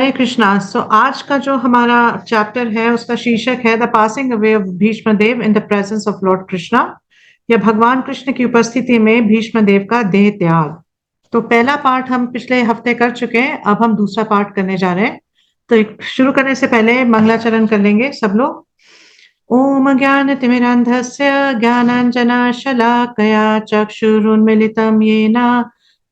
हरे कृष्णा। सो आज का जो हमारा चैप्टर है उसका शीर्षक है the passing away of Bhishma Dev in the presence of Lord Krishna, या भगवान कृष्ण की उपस्थिति में भीष्म देव का देह त्याग। तो पहला पार्ट हम पिछले हफ्ते कर चुके हैं, अब हम दूसरा पार्ट करने जा रहे हैं। तो शुरू करने से पहले मंगलाचरण कर लेंगे सब लोग। ओम ज्ञानतिमिरान्धस्य ज्ञानाञ्जनशलाकया चक्षुरुन्मिलितं येन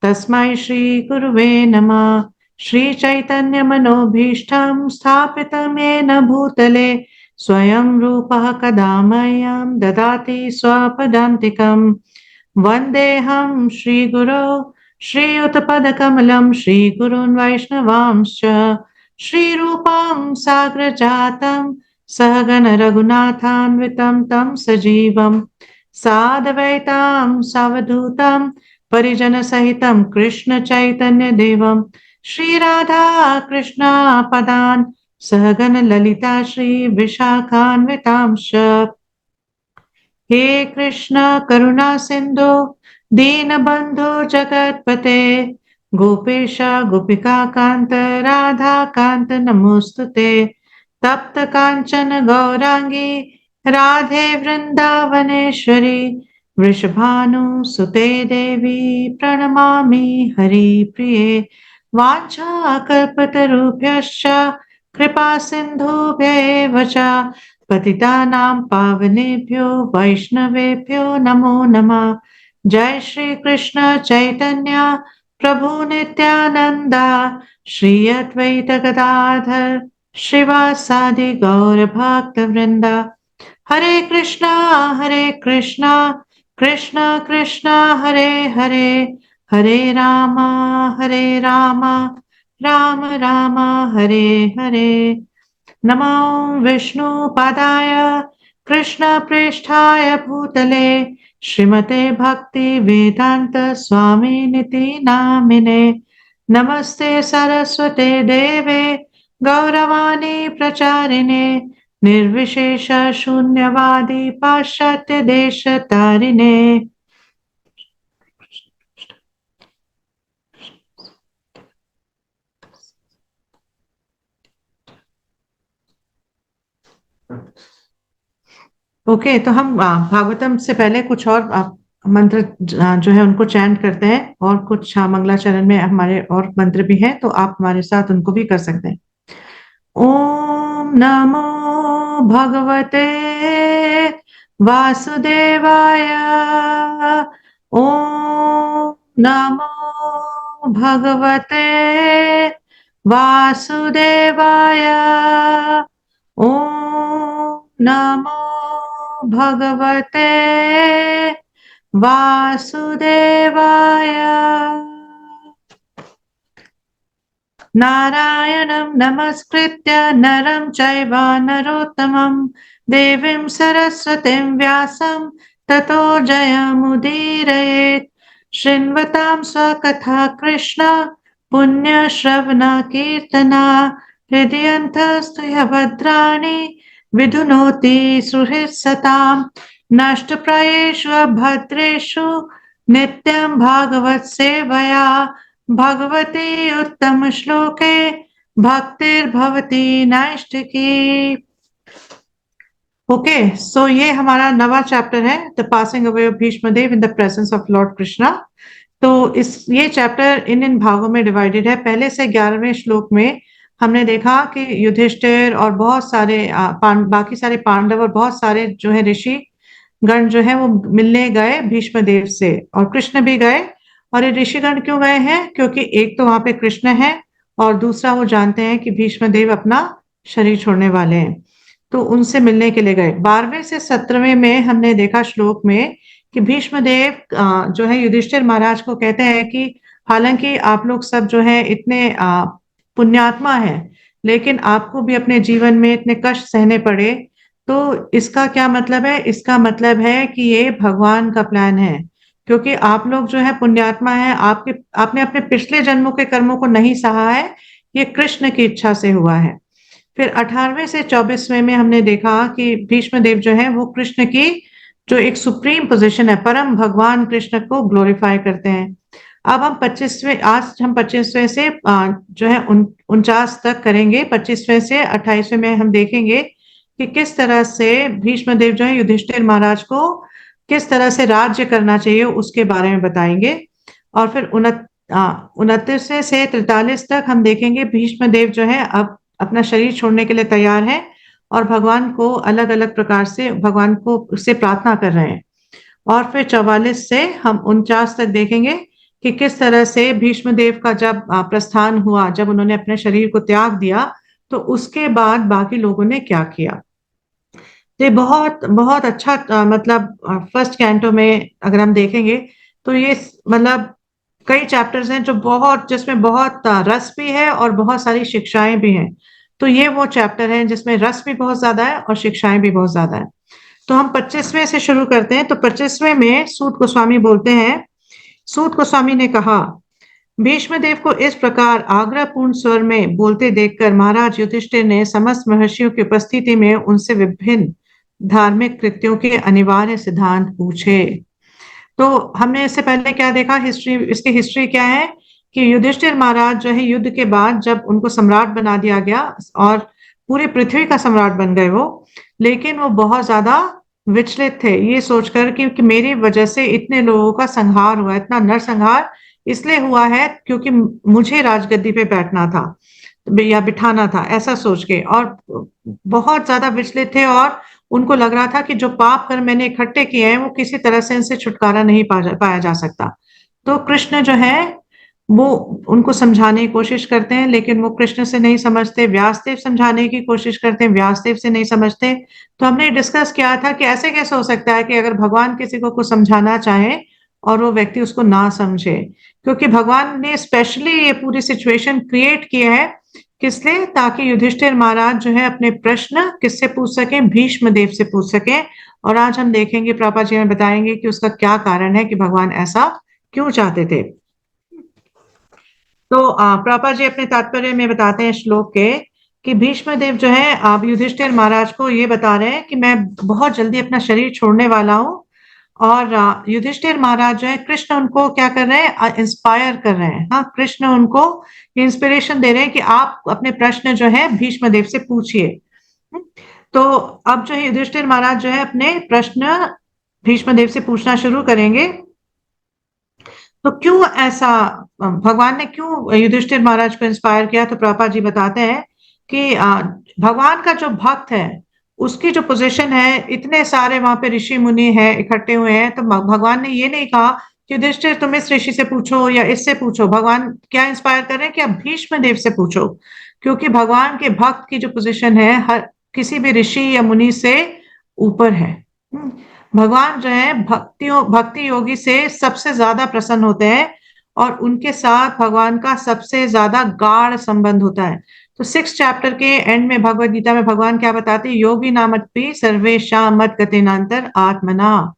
तस्मै श्रीगुरुवे नमः। श्रीचैतन्यमनोभीष्टं स्थापितं येन भूतले स्वयं रूपः कदा मह्यं ददाति स्वपदान्तिकम्। वन्देऽहं श्रीगुरौ श्रीयुतपदकमलं श्रीगुरून् वैष्णवांश्च श्रीरूपं साग्रजातं सहगण रघुनाथान्वितं तं सजीवं साद्वैतां सावधूतं परिजनसहितं कृष्ण चैतन्य देवं श्रीराधा कृष्णा पदान् सहगण ललिता श्री विशाखान्वितांश्च। हे कृष्ण करुणा सिंधु दीनबंधु जगतपते गोपेश गोपिका कांत राधा कांत नमोस्तुते। तप्त कांचन गौरांगी राधे वृंदावनेश्वरी वृषभानुसुते देवी प्रणमामि हरिप्रिये। वाञ्छाकल्पतरुभ्यश्च कृपा सिन्धुभ्येव च पतितानां पावनेभ्यो वैष्णवेभ्यो नमो नमः। जय श्री कृष्ण चैतन्य प्रभु नित्यानंद श्री अद्वैत गदाधर श्रीवासादि गौर भक्त वृंदा। हरे कृष्णा कृष्णा कृष्णा हरे हरे, हरे राम राम राम हरे हरे। नमो विष्णुपादाय कृष्णप्रेष्ठाय भूतले श्रीमते भक्ति वेदांत स्वामिनिति नामिने। नमस्ते सरस्वते देवे गौरवाणी प्रचारिणे निर्विशेष शून्यवादी पाश्चात्य देश तारिणे। ओके, तो हम भागवतम से पहले कुछ और मंत्र जो है उनको चैंट करते हैं, और कुछ मंगलाचरण में हमारे और मंत्र भी हैं, तो आप हमारे साथ उनको भी कर सकते हैं। ओम नमो भगवते वासुदेवाय। ओम नमो भगवते वासुदेवाय। ओम नमो भगवते वासुदेवाय। नारायणं नमस्कृत्य नरं चैव नरोत्तमं देवीं सरस्वतीं व्यासं ततो जयमुदीरयेत्। शृण्वतां स्वकथा कृष्ण पुण्यश्रवणा कीर्तना हृदयन्तस्तु भद्राणि विधुनोति सुहृत्सतां। नष्टप्रायेषु भद्रेषु नित्यं भागवत सेवया भगवती उत्तम श्लोके भक्तिर्भवती नैष्ठिकी। ओके, सो ये हमारा नवा चैप्टर है, the passing away of Bhishmadev in the presence of Lord Krishna. तो ये चैप्टर इन भागों में डिवाइडेड है। पहले से 11वें श्लोक में हमने देखा कि युधिष्ठिर और बहुत सारे बाकी सारे पांडव और बहुत सारे जो है ऋषि गण जो है वो मिलने गए भीष्मदेव से, और कृष्ण भी गए। और ये ऋषिगण क्यों गए हैं? क्योंकि एक तो वहां पे कृष्ण है, और दूसरा वो जानते हैं कि भीष्मदेव अपना शरीर छोड़ने वाले हैं, तो उनसे मिलने के लिए गए। 12वें से 17वें में हमने देखा श्लोक में कि भीष्मदेव जो है युधिष्ठिर महाराज को कहते हैं कि हालांकि आप लोग सब जो है इतने पुण्यात्मा है, लेकिन आपको भी अपने जीवन में इतने कष्ट सहने पड़े, तो इसका क्या मतलब है? इसका मतलब है कि ये भगवान का प्लान है, क्योंकि आप लोग जो है पुण्यात्मा है, आपने अपने पिछले जन्मों के कर्मों को नहीं सहा है, ये कृष्ण की इच्छा से हुआ है। फिर 18वें से 24वें में हमने देखा कि भीष्मदेव जो है वो कृष्ण की जो एक सुप्रीम पोजीशन है, परम भगवान कृष्ण को ग्लोरीफाई करते हैं। अब हम 25वें से जो है 49 तक करेंगे। 25वें से 28वें में हम देखेंगे कि किस तरह से भीष्म देव जो है युधिष्ठिर महाराज को किस तरह से राज्य करना चाहिए उसके बारे में बताएंगे। और फिर 29 से 43 तक हम देखेंगे भीष्म देव जो है अब अपना शरीर छोड़ने के लिए तैयार है और भगवान को अलग अलग प्रकार से भगवान को उससे प्रार्थना कर रहे हैं। और फिर 44 से हम 49 तक देखेंगे कि किस तरह से भीष्म देव का जब प्रस्थान हुआ, जब उन्होंने अपने शरीर को त्याग दिया, तो उसके बाद बाकी लोगों ने क्या किया। तो ये बहुत बहुत अच्छा मतलब फर्स्ट कैंटो में अगर हम देखेंगे तो ये मतलब कई चैप्टर्स हैं जो बहुत जिसमें बहुत रस भी है और बहुत सारी शिक्षाएं भी हैं। तो ये वो चैप्टर हैं जिसमें रस भी बहुत ज्यादा है और शिक्षाएं भी बहुत ज्यादा है। तो हम 25वें से शुरू करते हैं। तो 25वें में सूत गोस्वामी बोलते हैं, सूत गोस्वामी ने कहा, भीष्मदेव को इस प्रकार आग्रहपूर्ण स्वर में बोलते देखकर महाराज युधिष्ठिर ने समस्त महर्षियों की उपस्थिति में उनसे विभिन्न धार्मिक कृत्यों के अनिवार्य सिद्धांत पूछे। तो हमने इससे पहले क्या देखा, हिस्ट्री, इसकी हिस्ट्री क्या है कि युधिष्ठिर महाराज जो है युद्ध के बाद जब उनको सम्राट बना दिया गया और पूरी पृथ्वी का सम्राट बन गए वो, लेकिन वो बहुत ज्यादा विचलित थे ये सोचकर कि मेरी वजह से इतने लोगों का संहार हुआ, इतना नरसंहार इसलिए हुआ है क्योंकि मुझे राजगद्दी पे बैठना था या बिठाना था, ऐसा सोच के, और बहुत ज्यादा विचलित थे। और उनको लग रहा था कि जो पाप कर्म मैंने इकट्ठे किए हैं वो किसी तरह से इनसे छुटकारा नहीं पाया जा सकता। तो कृष्ण जो है वो उनको समझाने की कोशिश करते हैं, लेकिन वो कृष्ण से नहीं समझते। व्यासदेव समझाने की कोशिश करते हैं, व्यासदेव से नहीं समझते। तो हमने डिस्कस किया था कि ऐसे कैसे हो सकता है कि अगर भगवान किसी को कुछ समझाना चाहे और वो व्यक्ति उसको ना समझे, क्योंकि भगवान ने स्पेशली ये पूरी सिचुएशन क्रिएट की है किसलिए, ताकि युधिष्ठिर महाराज जो है अपने प्रश्न किससे पूछ सके, भीष्म देव से पूछ सके। और आज हम देखेंगे, प्रभा जी हमें बताएंगे कि उसका क्या कारण है कि भगवान ऐसा क्यों चाहते थे। तो प्रभा जी अपने तात्पर्य में बताते हैं श्लोक के कि भीष्म देव जो है आप युधिष्ठिर महाराज को ये बता रहे हैं कि मैं बहुत जल्दी अपना शरीर छोड़ने वाला हूँ। और युधिष्ठिर महाराज जो है, कृष्ण उनको क्या कर रहे हैं, इंस्पायर कर रहे हैं। हाँ, कृष्ण उनको इंस्पिरेशन दे रहे हैं कि आप अपने प्रश्न जो है भीष्म देव से पूछिए। तो अब जो है युधिष्ठिर महाराज जो है अपने प्रश्न भीष्म देव से पूछना शुरू करेंगे। तो क्यों ऐसा, भगवान ने क्यों युधिष्ठिर महाराज को इंस्पायर किया, तो प्रभुपाद जी बताते हैं कि भगवान का जो भक्त है उसकी जो पोजीशन है, इतने सारे वहां पे ऋषि मुनि हैं इकट्ठे हुए हैं, तो भगवान ने ये नहीं कहा कि युधिष्ठिर तुम इस ऋषि से पूछो या इससे पूछो। भगवान क्या इंस्पायर कर रहे हैं कि आप भीष्म देव से पूछो, क्योंकि भगवान के भक्त की जो पोजीशन है हर किसी भी ऋषि या मुनि से ऊपर है। भगवान जो है भक्ति योगी से सबसे ज्यादा प्रसन्न होते हैं और उनके साथ भगवान का सबसे ज्यादा गाढ़ संबंध होता है। तो 6 चैप्टर के एंड में भगवद गीता में भगवान क्या बताते हैं, योगी नामत्पि सर्वेशा मत गतिनांतर आत्मना,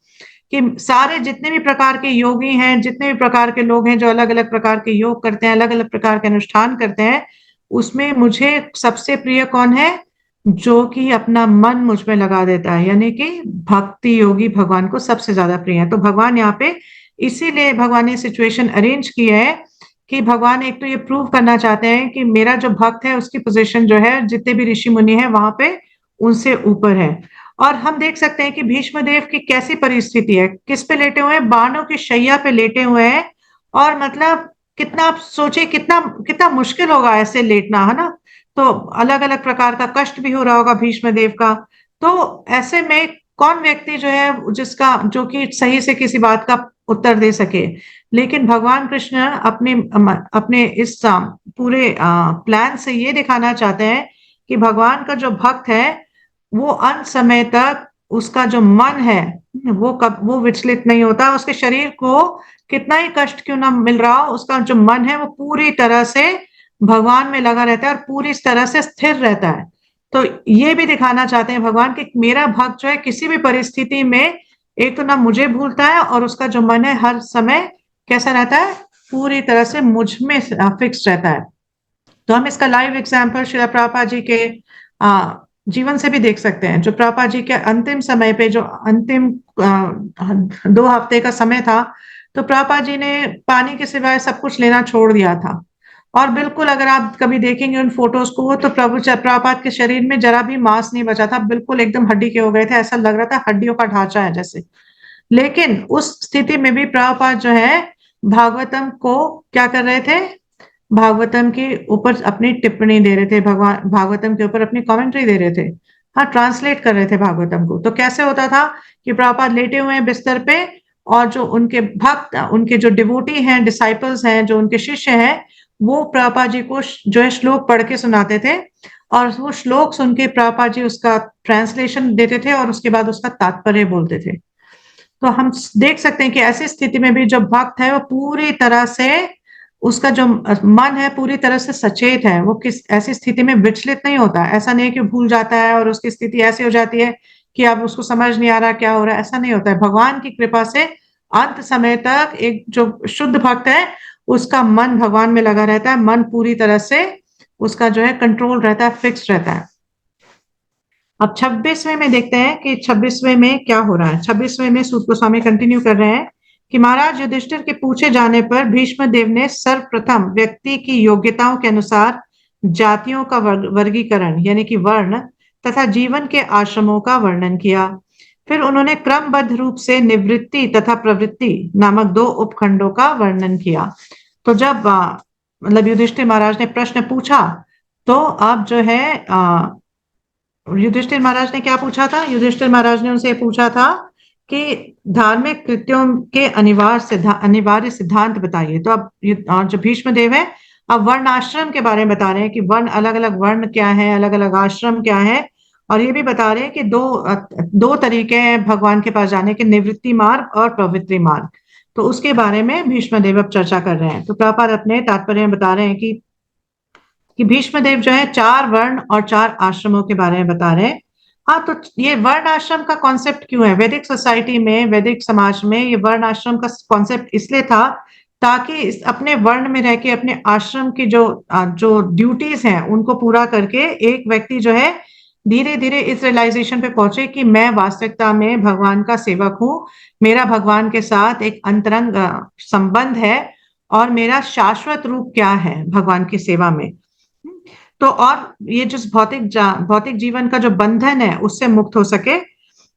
कि सारे जितने भी प्रकार के योगी हैं, जितने भी प्रकार के लोग हैं जो अलग अलग प्रकार के योग करते हैं, अलग अलग प्रकार के अनुष्ठान करते हैं, उसमें मुझे सबसे प्रिय कौन है, जो कि अपना मन मुझ में लगा देता है, यानी कि भक्ति योगी भगवान को सबसे ज्यादा प्रिय है। तो भगवान यहाँ पे इसीलिए भगवान ने सिचुएशन अरेंज की है कि भगवान एक तो ये प्रूव करना चाहते हैं कि मेरा जो भक्त है उसकी पोजीशन जो है जितने भी ऋषि मुनि है वहां पे उनसे ऊपर है। और हम देख सकते हैं कि भीष्म देव की कैसी परिस्थिति है, किस पे लेटे हुए हैं, बाणों की शैया पे लेटे हुए हैं। और मतलब कितना, आप सोचिए कितना कितना मुश्किल होगा ऐसे लेटना, है ना। तो अलग अलग प्रकार का कष्ट भी हो रहा होगा भीष्म देव का। तो ऐसे में कौन व्यक्ति जो है जिसका जो कि सही से किसी बात का उत्तर दे सके। लेकिन भगवान कृष्ण अपने अपने इस पूरे प्लान से ये दिखाना चाहते हैं कि भगवान का जो भक्त है वो अंत समय तक उसका जो मन है वो विचलित नहीं होता। उसके शरीर को कितना ही कष्ट क्यों ना मिल रहा हो, उसका जो मन है वो पूरी तरह से भगवान में लगा रहता है और पूरी तरह से स्थिर रहता है। तो ये भी दिखाना चाहते हैं भगवान कि मेरा भक्त जो है किसी भी परिस्थिति में एक तो ना मुझे भूलता है और उसका जो मन है हर समय कैसा रहता है, पूरी तरह से मुझ में फिक्स रहता है। तो हम इसका लाइव एग्जाम्पल श्री प्रभुपाद जी के जीवन से भी देख सकते हैं। जो प्रभुपाद जी के अंतिम समय पे जो अंतिम 2 हफ्ते का समय था, तो प्रभुपाद जी ने पानी के सिवाय सब कुछ लेना छोड़ दिया था। और बिल्कुल अगर आप कभी देखेंगे उन फोटोज को तो प्रभुपाद के शरीर में जरा भी मांस नहीं बचा था, बिल्कुल एकदम हड्डी के हो गए थे, ऐसा लग रहा था हड्डियों का ढांचा है जैसे। लेकिन उस स्थिति में भी प्रभुपाद जो है भागवतम को क्या कर रहे थे, भागवतम के ऊपर अपनी टिप्पणी दे रहे थे, भगवान भागवतम के ऊपर अपनी कमेंट्री दे रहे थे। हाँ, ट्रांसलेट कर रहे थे भागवतम को। तो कैसे होता था कि प्रभुपाद लेटे हुए हैं बिस्तर पे, और जो उनके भक्त, उनके जो डिवोटी हैं, डिसाइपल्स हैं, जो उनके शिष्य हैं, वो प्रभुपाद जी को जो है श्लोक पढ़ के सुनाते थे, और वो श्लोक सुन के प्रभुपाद जी उसका ट्रांसलेशन देते थे और उसके बाद उसका तात्पर्य बोलते थे। तो हम देख सकते हैं कि ऐसी स्थिति में भी जो भक्त है वो पूरी तरह से, उसका जो मन है पूरी तरह से सचेत है, वो किस ऐसी स्थिति में विचलित नहीं होता। ऐसा नहीं है कि भूल जाता है और उसकी स्थिति ऐसी हो जाती है कि अब उसको समझ नहीं आ रहा क्या हो रहा है, ऐसा नहीं होता है। भगवान की कृपा से अंत समय तक एक जो शुद्ध भक्त है उसका मन भगवान में लगा रहता है, मन पूरी तरह से उसका जो है कंट्रोल रहता है, फिक्स रहता है। अब 26वें में देखते हैं कि 26वें में क्या हो रहा है। 26वें में सूत गोस्वामी कंटिन्यू कर रहे हैं कि महाराज युधिष्ठिर के पूछे जाने पर भीष्म देव ने सर्वप्रथम व्यक्ति की योग्यताओं के अनुसार जातियों का वर्गीकरण यानी कि वर्ण तथा जीवन के आश्रमों का वर्णन किया। फिर उन्होंने क्रमबद्ध रूप से निवृत्ति तथा प्रवृत्ति नामक दो उपखंडों का वर्णन किया। तो जब मतलब युधिष्ठिर महाराज ने प्रश्न पूछा, तो अब जो है युधिष्ठिर महाराज ने क्या पूछा था, युधिष्ठिर महाराज ने उनसे पूछा था कि धार्मिक कृत्यों के अनिवार्य सिद्धांत बताइए। तो अब और जो भीष्म देव है अब वर्ण आश्रम के बारे में बता रहे हैं कि वर्ण, अलग अलग वर्ण क्या है, अलग अलग आश्रम क्या है। और ये भी बता रहे हैं कि दो तरीके हैं भगवान के पास जाने के, निवृत्ति मार्ग और प्रवृत्ति मार्ग। तो उसके बारे में भीष्म देव अब चर्चा कर रहे हैं। तो प्रभुपाद अपने तात्पर्य में बता रहे हैं कि भीष्म देव जो है चार वर्ण और चार आश्रमों के बारे में बता रहे हैं। हाँ, तो ये वर्ण आश्रम का कॉन्सेप्ट क्यों है वैदिक सोसाइटी में, वैदिक समाज में? ये वर्ण आश्रम का कॉन्सेप्ट इसलिए था ताकि अपने वर्ण में रह के अपने आश्रम की जो ड्यूटीज हैं उनको पूरा करके एक व्यक्ति जो है धीरे धीरे इस रियलाइजेशन पे पहुंचे कि मैं वास्तविकता में भगवान का सेवक हूँ, मेरा भगवान के साथ एक अंतरंग संबंध है, और मेरा शाश्वत रूप क्या है भगवान की सेवा में। तो और ये जो भौतिक जीवन का जो बंधन है उससे मुक्त हो सके।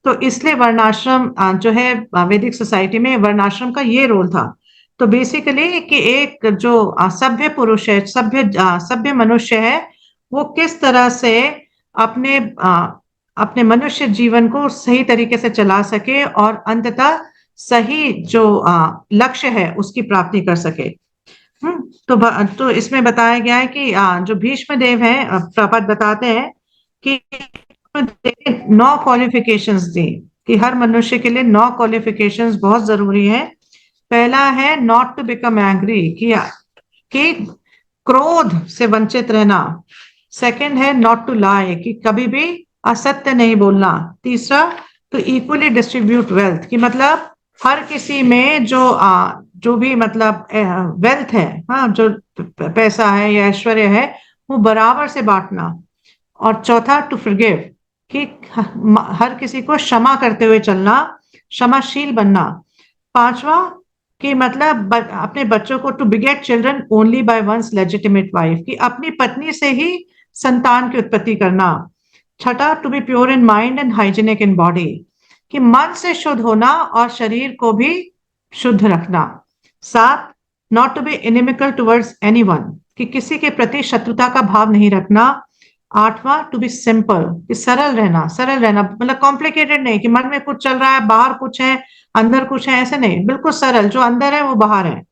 तो इसलिए वर्णाश्रम जो है वैदिक सोसाइटी में वर्णाश्रम का ये रोल था। तो बेसिकली कि एक जो सभ्य पुरुष है, सभ्य मनुष्य है, वो किस तरह से अपने अपने मनुष्य जीवन को सही तरीके से चला सके और अंततः सही जो लक्ष्य है उसकी प्राप्ति कर सके। तो इसमें बताया गया है कि जो भीष्म देव हैं, प्रपद बताते हैं कि 9 क्वालिफिकेशंस दी, कि हर मनुष्य के लिए 9 क्वालिफिकेशंस बहुत जरूरी है। पहला है नॉट टू बिकम एंग्री, कि क्रोध से वंचित रहना। सेकंड है नॉट टू लाई, कि कभी भी असत्य नहीं बोलना। तीसरा, टू इक्वली डिस्ट्रीब्यूट वेल्थ, कि मतलब हर किसी में जो भी मतलब वेल्थ है, हाँ, जो पैसा है या ऐश्वर्य है, वो बराबर से बांटना। और चौथा, टू फॉरगिव, कि हर किसी को क्षमा करते हुए चलना, क्षमाशील बनना। पांचवा, कि मतलब अपने बच्चों को to beget children only by one's legitimate wife, कि अपनी पत्नी से ही संतान की उत्पत्ति करना। छठा, to be pure in mind and hygienic in body, कि मन से शुद्ध होना और शरीर को भी शुद्ध रखना। सात, not to be inimical towards anyone, कि किसी के प्रति शत्रुता का भाव नहीं रखना। आठवां, टू बी सिंपल, कि सरल रहना मतलब कॉम्प्लिकेटेड नहीं, कि मन में कुछ चल रहा है, बाहर कुछ है, अंदर कुछ है, ऐसे नहीं, बिल्कुल सरल, जो अंदर है वो बाहर है।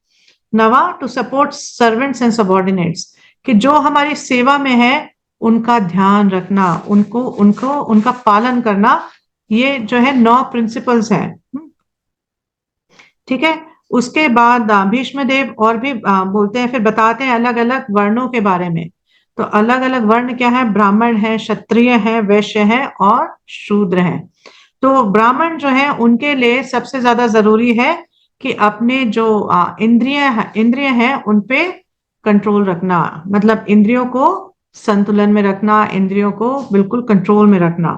नवा, to support servants and subordinates, कि जो हमारी सेवा में है उनका ध्यान रखना, उनको उनको उनका पालन करना। ये जो है 9 प्रिंसिपल्स हैं। ठीक है। उसके बाद भीष्म देव और भी बोलते हैं, फिर बताते हैं अलग अलग वर्णों के बारे में। तो अलग अलग वर्ण क्या है? ब्राह्मण है, क्षत्रिय है, वैश्य है और शूद्र है। तो ब्राह्मण जो है उनके लिए सबसे ज्यादा जरूरी है कि अपने जो इंद्रिय हैं उन पे कंट्रोल रखना, मतलब इंद्रियों को संतुलन में रखना, इंद्रियों को बिल्कुल कंट्रोल में रखना।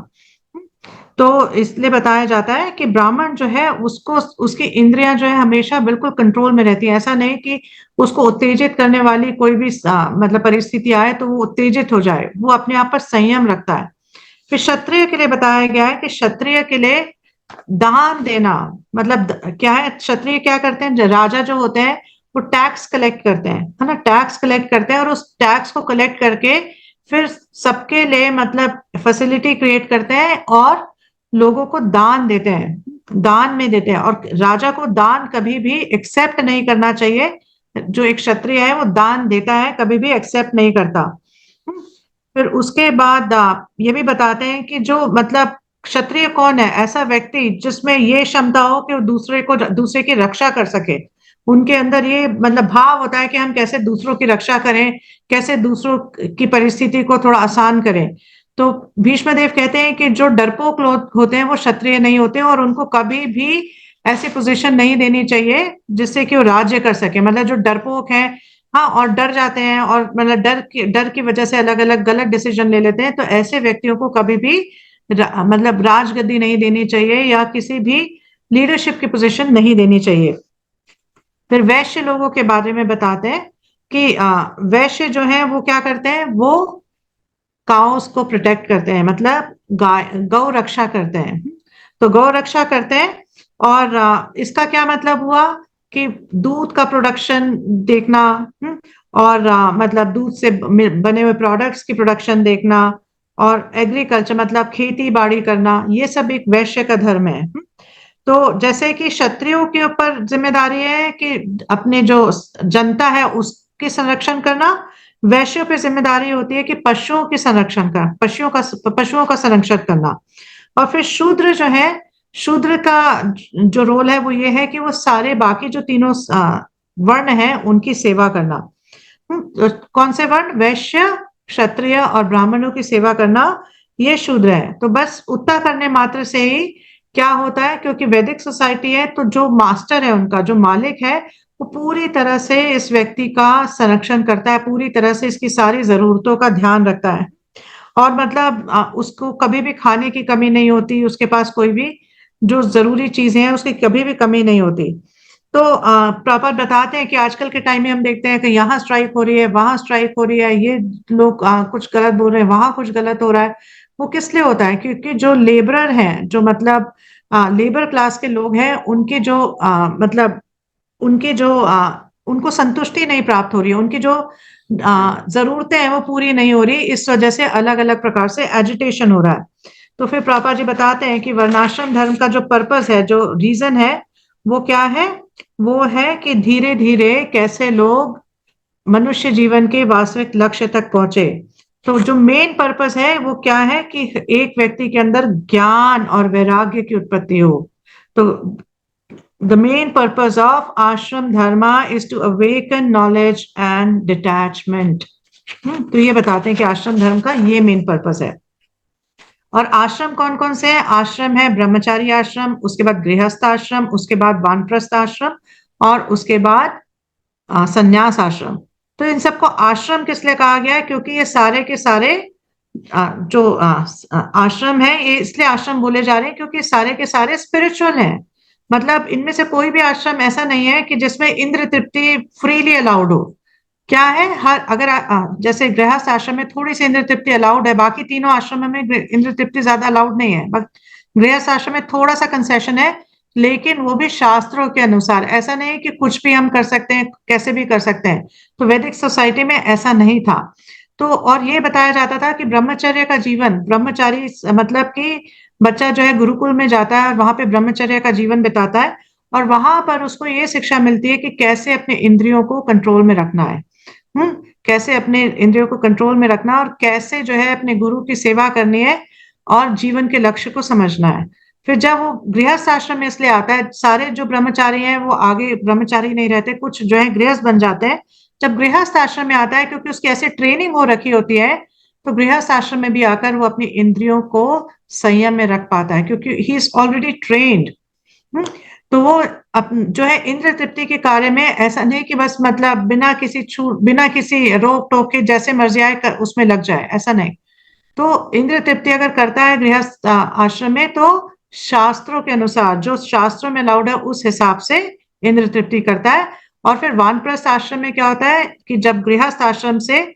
तो इसलिए बताया जाता है कि ब्राह्मण जो है उसको उसकी इंद्रियां जो है हमेशा बिल्कुल कंट्रोल में रहती है। ऐसा नहीं कि उसको उत्तेजित करने वाली कोई भी मतलब परिस्थिति आए तो वो उत्तेजित हो जाए, वो अपने आप पर संयम रखता है। फिर क्षत्रिय के लिए बताया गया है कि क्षत्रिय के लिए दान देना, मतलब क्या है, क्षत्रिय क्या करते हैं, राजा जो होते हैं वो टैक्स कलेक्ट करते हैं, है ना, टैक्स कलेक्ट करते हैं और उस टैक्स को कलेक्ट करके फिर सबके लिए मतलब फैसिलिटी क्रिएट करते हैं और लोगों को दान देते हैं, दान में देते हैं। और राजा को दान कभी भी एक्सेप्ट नहीं करना चाहिए। जो एक क्षत्रिय है वो दान देता है, कभी भी एक्सेप्ट नहीं करता। फिर उसके बाद ये भी बताते हैं कि जो मतलब क्षत्रिय कौन है, ऐसा व्यक्ति जिसमें ये क्षमता हो कि वो दूसरे की रक्षा कर सके। उनके अंदर ये मतलब भाव होता है कि हम कैसे दूसरों की रक्षा करें, कैसे दूसरों की परिस्थिति को थोड़ा आसान करें। तो भीष्म देव कहते हैं कि जो डरपोक लोग होते हैं वो क्षत्रिय नहीं होते और उनको कभी भी ऐसी पोजीशन नहीं देनी चाहिए जिससे कि वो राज्य कर सके। मतलब जो डरपोक है, हाँ, और डर जाते हैं और मतलब डर की वजह से अलग अलग गलत डिसीजन ले लेते हैं, तो ऐसे व्यक्तियों को कभी भी मतलब राजगद्दी नहीं देनी चाहिए या किसी भी लीडरशिप की पोजीशन नहीं देनी चाहिए। फिर वैश्य लोगों के बारे में बताते हैं कि वैश्य जो है वो क्या करते हैं, वो काउस को प्रोटेक्ट करते हैं, मतलब गाय गौ रक्षा करते हैं। तो गौ रक्षा करते हैं और इसका क्या मतलब हुआ कि दूध का प्रोडक्शन देखना, और मतलब दूध से बने हुए प्रोडक्ट्स की प्रोडक्शन देखना, और एग्रीकल्चर मतलब खेती बाड़ी करना, ये सब एक वैश्य का धर्म है। तो जैसे कि क्षत्रियों के ऊपर जिम्मेदारी है कि अपने जो जनता है उसकी संरक्षण करना, वैश्यों पे जिम्मेदारी होती है कि पशुओं की संरक्षण का पशुओं का संरक्षण करना। और फिर शूद्र जो है, शूद्र का जो रोल है वो ये है कि वो सारे बाकी जो तीनों वर्ण हैं उनकी सेवा करना। तो कौन से वर्ण, वैश्य, क्षत्रिय और ब्राह्मणों की सेवा करना, ये शूद्र है। तो बस उतना करने मात्र से ही क्या होता है, क्योंकि वैदिक सोसाइटी है तो जो मास्टर है, उनका जो मालिक है, वो पूरी तरह से इस व्यक्ति का संरक्षण करता है, पूरी तरह से इसकी सारी जरूरतों का ध्यान रखता है। और मतलब उसको कभी भी खाने की कमी नहीं होती, उसके पास कोई भी जो जरूरी चीजें हैं उसकी कभी भी कमी नहीं होती। तो प्रॉपर बताते हैं कि आजकल के टाइम में हम देखते हैं कि यहाँ स्ट्राइक हो रही है, वहां स्ट्राइक हो रही है, ये लोग कुछ गलत बोल रहे हैं, वहां कुछ गलत हो रहा है। वो किस लिए होता है, क्योंकि जो लेबरर हैं, जो मतलब लेबर क्लास के लोग हैं, उनके जो मतलब उनके जो उनको संतुष्टि नहीं प्राप्त हो रही है, उनकी जो जरूरतें हैं वो पूरी नहीं हो रही, इस वजह से अलग अलग प्रकार से एजिटेशन हो रहा है। तो फिर पापा जी बताते हैं कि वर्णाश्रम धर्म का जो पर्पस है, जो रीजन है, वो क्या है, वो है कि धीरे धीरे कैसे लोग मनुष्य जीवन के वास्तविक लक्ष्य तक पहुंचे। तो जो मेन पर्पस है वो क्या है कि एक व्यक्ति के अंदर ज्ञान और वैराग्य की उत्पत्ति हो। तो the main purpose of ashram dharma is to awaken knowledge and detachment। तो ये बताते हैं कि आश्रम धर्म का ये मेन पर्पस है। और आश्रम कौन कौन से हैं, आश्रम है ब्रह्मचारी आश्रम, उसके बाद गृहस्थ आश्रम, उसके बाद वानप्रस्थ आश्रम, और उसके बाद संन्यास आश्रम। तो इन सबको आश्रम किस लिए कहा गया है, क्योंकि ये सारे के सारे जो आश्रम है, ये इसलिए आश्रम बोले जा रहे हैं क्योंकि सारे के सारे स्पिरिचुअल हैं। मतलब इनमें से कोई भी आश्रम ऐसा नहीं है कि जिसमें इंद्र तृप्ति फ्रीली अलाउड हो। क्या है, हर अगर जैसे गृहस्थ आश्रम में थोड़ी सी इंद्र तृप्ति अलाउड है, बाकी तीनों आश्रम में इंद्र तृप्ति ज्यादा अलाउड नहीं है, बस गृहस्थ आश्रम में थोड़ा सा कंसेशन है, लेकिन वो भी शास्त्रों के अनुसार। ऐसा नहीं है कि कुछ भी हम कर सकते हैं, कैसे भी कर सकते हैं। तो वैदिक सोसाइटी में ऐसा नहीं था। तो और ये बताया जाता था कि ब्रह्मचर्य का जीवन, ब्रह्मचारी मतलब कि बच्चा जो है गुरुकुल में जाता है और वहां पे ब्रह्मचर्य का जीवन बिताता है, और वहां पर उसको ये शिक्षा मिलती है कि कैसे अपने इंद्रियों को कंट्रोल में रखना है। कैसे अपने इंद्रियों को कंट्रोल में रखना, और कैसे जो है अपने गुरु की सेवा करनी है, और जीवन के लक्ष्य को समझना है। फिर जब वो गृहस्थ आश्रम में इसलिए आता है, सारे जो ब्रह्मचारी हैं वो आगे ब्रह्मचारी नहीं रहते, कुछ जो है गृहस्थ बन जाते हैं। जब गृहस्थ आश्रम में आता है, क्योंकि उसकी ऐसी ट्रेनिंग हो रखी होती है, तो गृहस्थ आश्रम में भी आकर वो अपनी इंद्रियों को संयम में रख पाता है, क्योंकि ही इज ऑलरेडी ट्रेन्ड। तो वो जो है इंद्र तृप्ति के कार्य में ऐसा नहीं कि बस मतलब बिना किसी छूट, बिना किसी रोक टोक के जैसे मर्जी आए उसमें लग जाए, ऐसा नहीं। तो इंद्र तृप्ति अगर करता है गृहस्थ आश्रम में, तो शास्त्रों के अनुसार, जो शास्त्रों में अलाउड है उस हिसाब से इंद्र तृप्ति करता है। और फिर वानप्रस्थ आश्रम में क्या होता है कि जब गृहस्थ आश्रम से,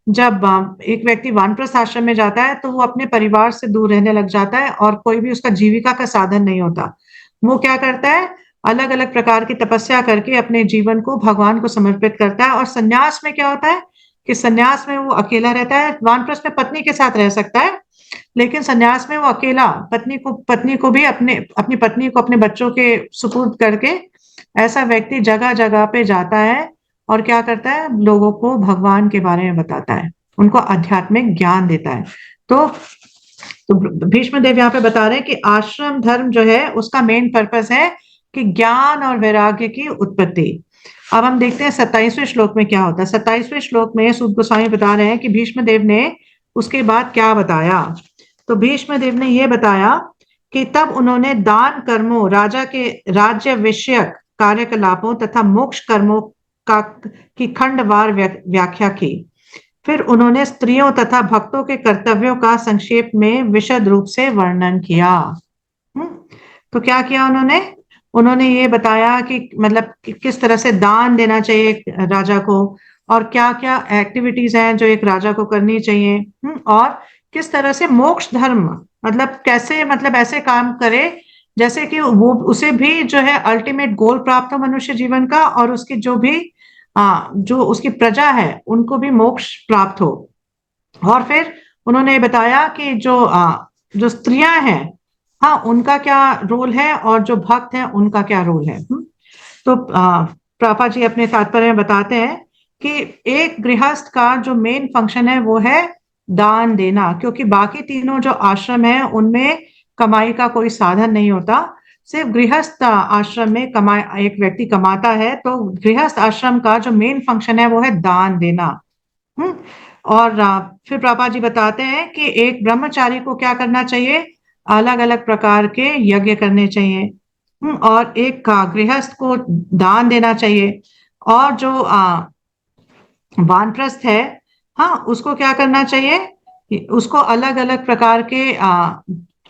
जब एक व्यक्ति वानप्रस्थ आश्रम में जाता है तो वो अपने परिवार से दूर रहने लग जाता है और कोई भी उसका जीविका का साधन नहीं होता। वो क्या करता है, अलग अलग प्रकार की तपस्या करके अपने जीवन को भगवान को समर्पित करता है। और संन्यास में क्या होता है कि संन्यास में वो अकेला रहता है। वानप्रस्थ में पत्नी के साथ रह सकता है, लेकिन संन्यास में वो अकेला, पत्नी को भी अपनी पत्नी को अपने बच्चों के सुपुर्द करके ऐसा व्यक्ति जगह जगह पे जाता है और क्या करता है, लोगों को भगवान के बारे में बताता है, उनको आध्यात्मिक ज्ञान देता है। तो भीष्म देव यहाँ पे बता रहे हैं कि आश्रम धर्म जो है उसका मेन पर्पस है कि ज्ञान और वैराग्य की उत्पत्ति। अब हम देखते हैं 27वें श्लोक में क्या होता है। 27वें श्लोक में सूत गोस्वामी बता रहे हैं कि भीष्म देव ने उसके बाद क्या बताया। तो भीष्म देव ने यह बताया कि तब उन्होंने दान कर्मों, राजा के राज्य विषयक कार्यकलापों तथा मोक्ष कर्मों का की खंडवार व्याख्या की। फिर उन्होंने स्त्रियों तथा भक्तों के कर्तव्यों का संक्षेप में विशद रूप से वर्णन किया। हम्म, तो क्या किया उन्होंने, उन्होंने ये बताया कि मतलब किस तरह से दान देना चाहिए एक राजा को, और क्या क्या एक्टिविटीज हैं जो एक राजा को करनी चाहिए। और किस तरह से मोक्ष धर्म, मतलब कैसे, मतलब ऐसे काम करे जैसे कि वो उसे भी जो है अल्टीमेट गोल प्राप्त हो मनुष्य जीवन का, और उसकी जो भी जो उसकी प्रजा है उनको भी मोक्ष प्राप्त हो। और फिर उन्होंने बताया कि जो स्त्रियां हैं, हाँ, उनका क्या रोल है, और जो भक्त हैं उनका क्या रोल है। तो प्रभा जी अपने तात्पर्य में बताते हैं कि एक गृहस्थ का जो मेन फंक्शन है वो है दान देना, क्योंकि बाकी तीनों जो आश्रम है उनमें कमाई का कोई साधन नहीं होता। सिर्फ गृहस्थ आश्रम में कमाई, एक व्यक्ति कमाता है, तो गृहस्थ आश्रम का जो मेन फंक्शन है वो है दान देना। हम्म और फिर प्रभा जी बताते हैं कि एक ब्रह्मचारी को क्या करना चाहिए, अलग अलग प्रकार के यज्ञ करने चाहिए। और एक गृहस्थ को दान देना चाहिए। और जो वानप्रस्थ है, हाँ, उसको क्या करना चाहिए, उसको अलग अलग प्रकार के